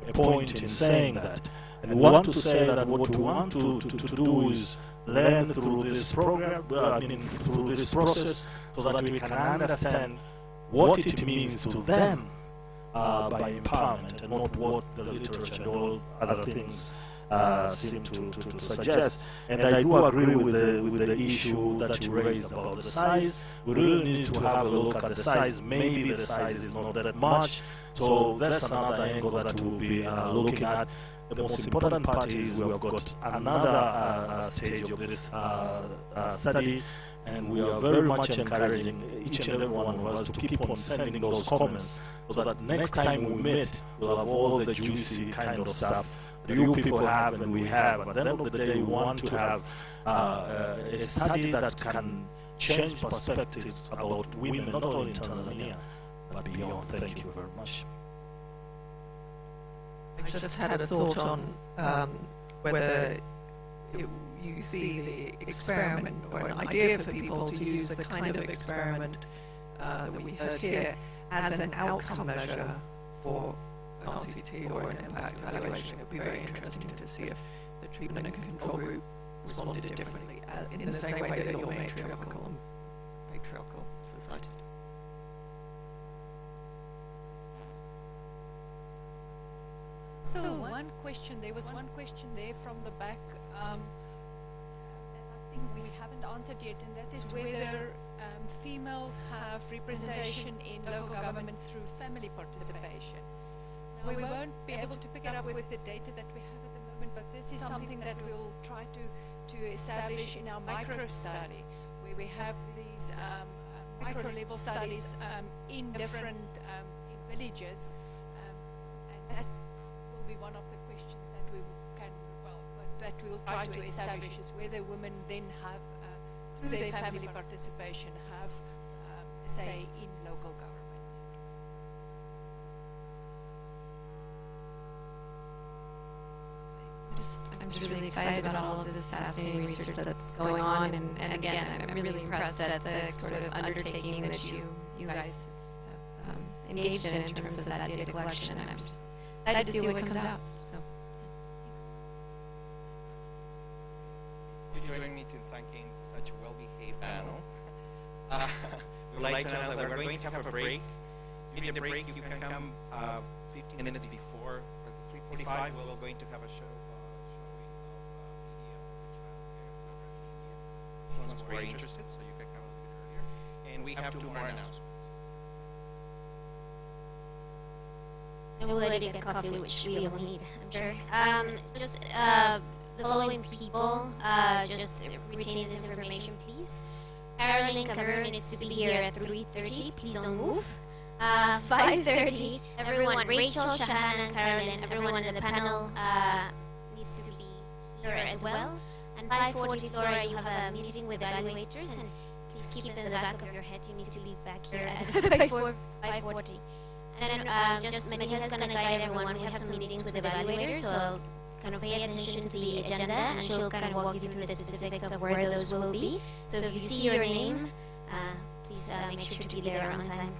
a point in saying that. And we want to say that what we want to do is learn through this program, through this process, so that we can understand what it means to them by empowerment, and not what the literature and all other things seem to suggest. And I do agree with the issue that you raised about the size. We really need to have a look at the size. Maybe the size is not that much. So that's another angle that we'll be looking at. The most important part is we have got another stage of this study, and we are very much encouraging each and every one of us to keep on sending those comments, so that next time we meet, we'll have all the juicy kind of stuff that you people have and we have. At the end of the day, we want to have a study that can change perspectives about women, not only in Tanzania, but beyond. Thank you very much. I just had a thought on whether you see the experiment or an idea for people to use the kind of experiment that we heard here as an outcome measure for an RCT or an impact evaluation. It would be very interesting to see if the treatment and control group responded differently in the same way that your matriarchal and patriarchal societies do. Still one question. There was one question there from the back that I think we haven't answered yet, and that is whether females have representation in local government through family participation. Now, we won't be able to pick it up with the data that we have at the moment, but this is something that we'll try to establish in our micro study, where we have these micro level studies in different villages, and that will be one of the questions that we can, that we'll try to establish, is whether women then have, through their family participation, have say in local government. I'm just really excited about all of this fascinating research that's going on, and again, I'm really impressed at the sort of undertaking that you guys have engaged in terms of that data collection, and I'm just excited to see what comes out. So, You're joining me to thanking such a well-behaved panel. We would like to announce that we're going to have a break. During the break, you can come 15 minutes before 3:45. We're going to have a show. Who are interested, so you can come a little bit earlier. And we have two more announcements. And we'll let you get coffee, which we all need, I'm sure. Just the following people, just retain this information, please. Caroline Cameron needs to be here at 3:30. Please don't move. 5:30, everyone, Rachel, Shahan, and Caroline, everyone in the panel needs to be here as well. And 5:40, Flora, you have a meeting with evaluators, and please keep in the back of your head, you need to be back here at 5:40. And then just Matilda is going to guide everyone. We have some meetings with evaluators, so I'll kind of pay attention to the agenda, and she'll kind of walk you through the specifics of where those will be. So if you see your name, please make sure to be there on time.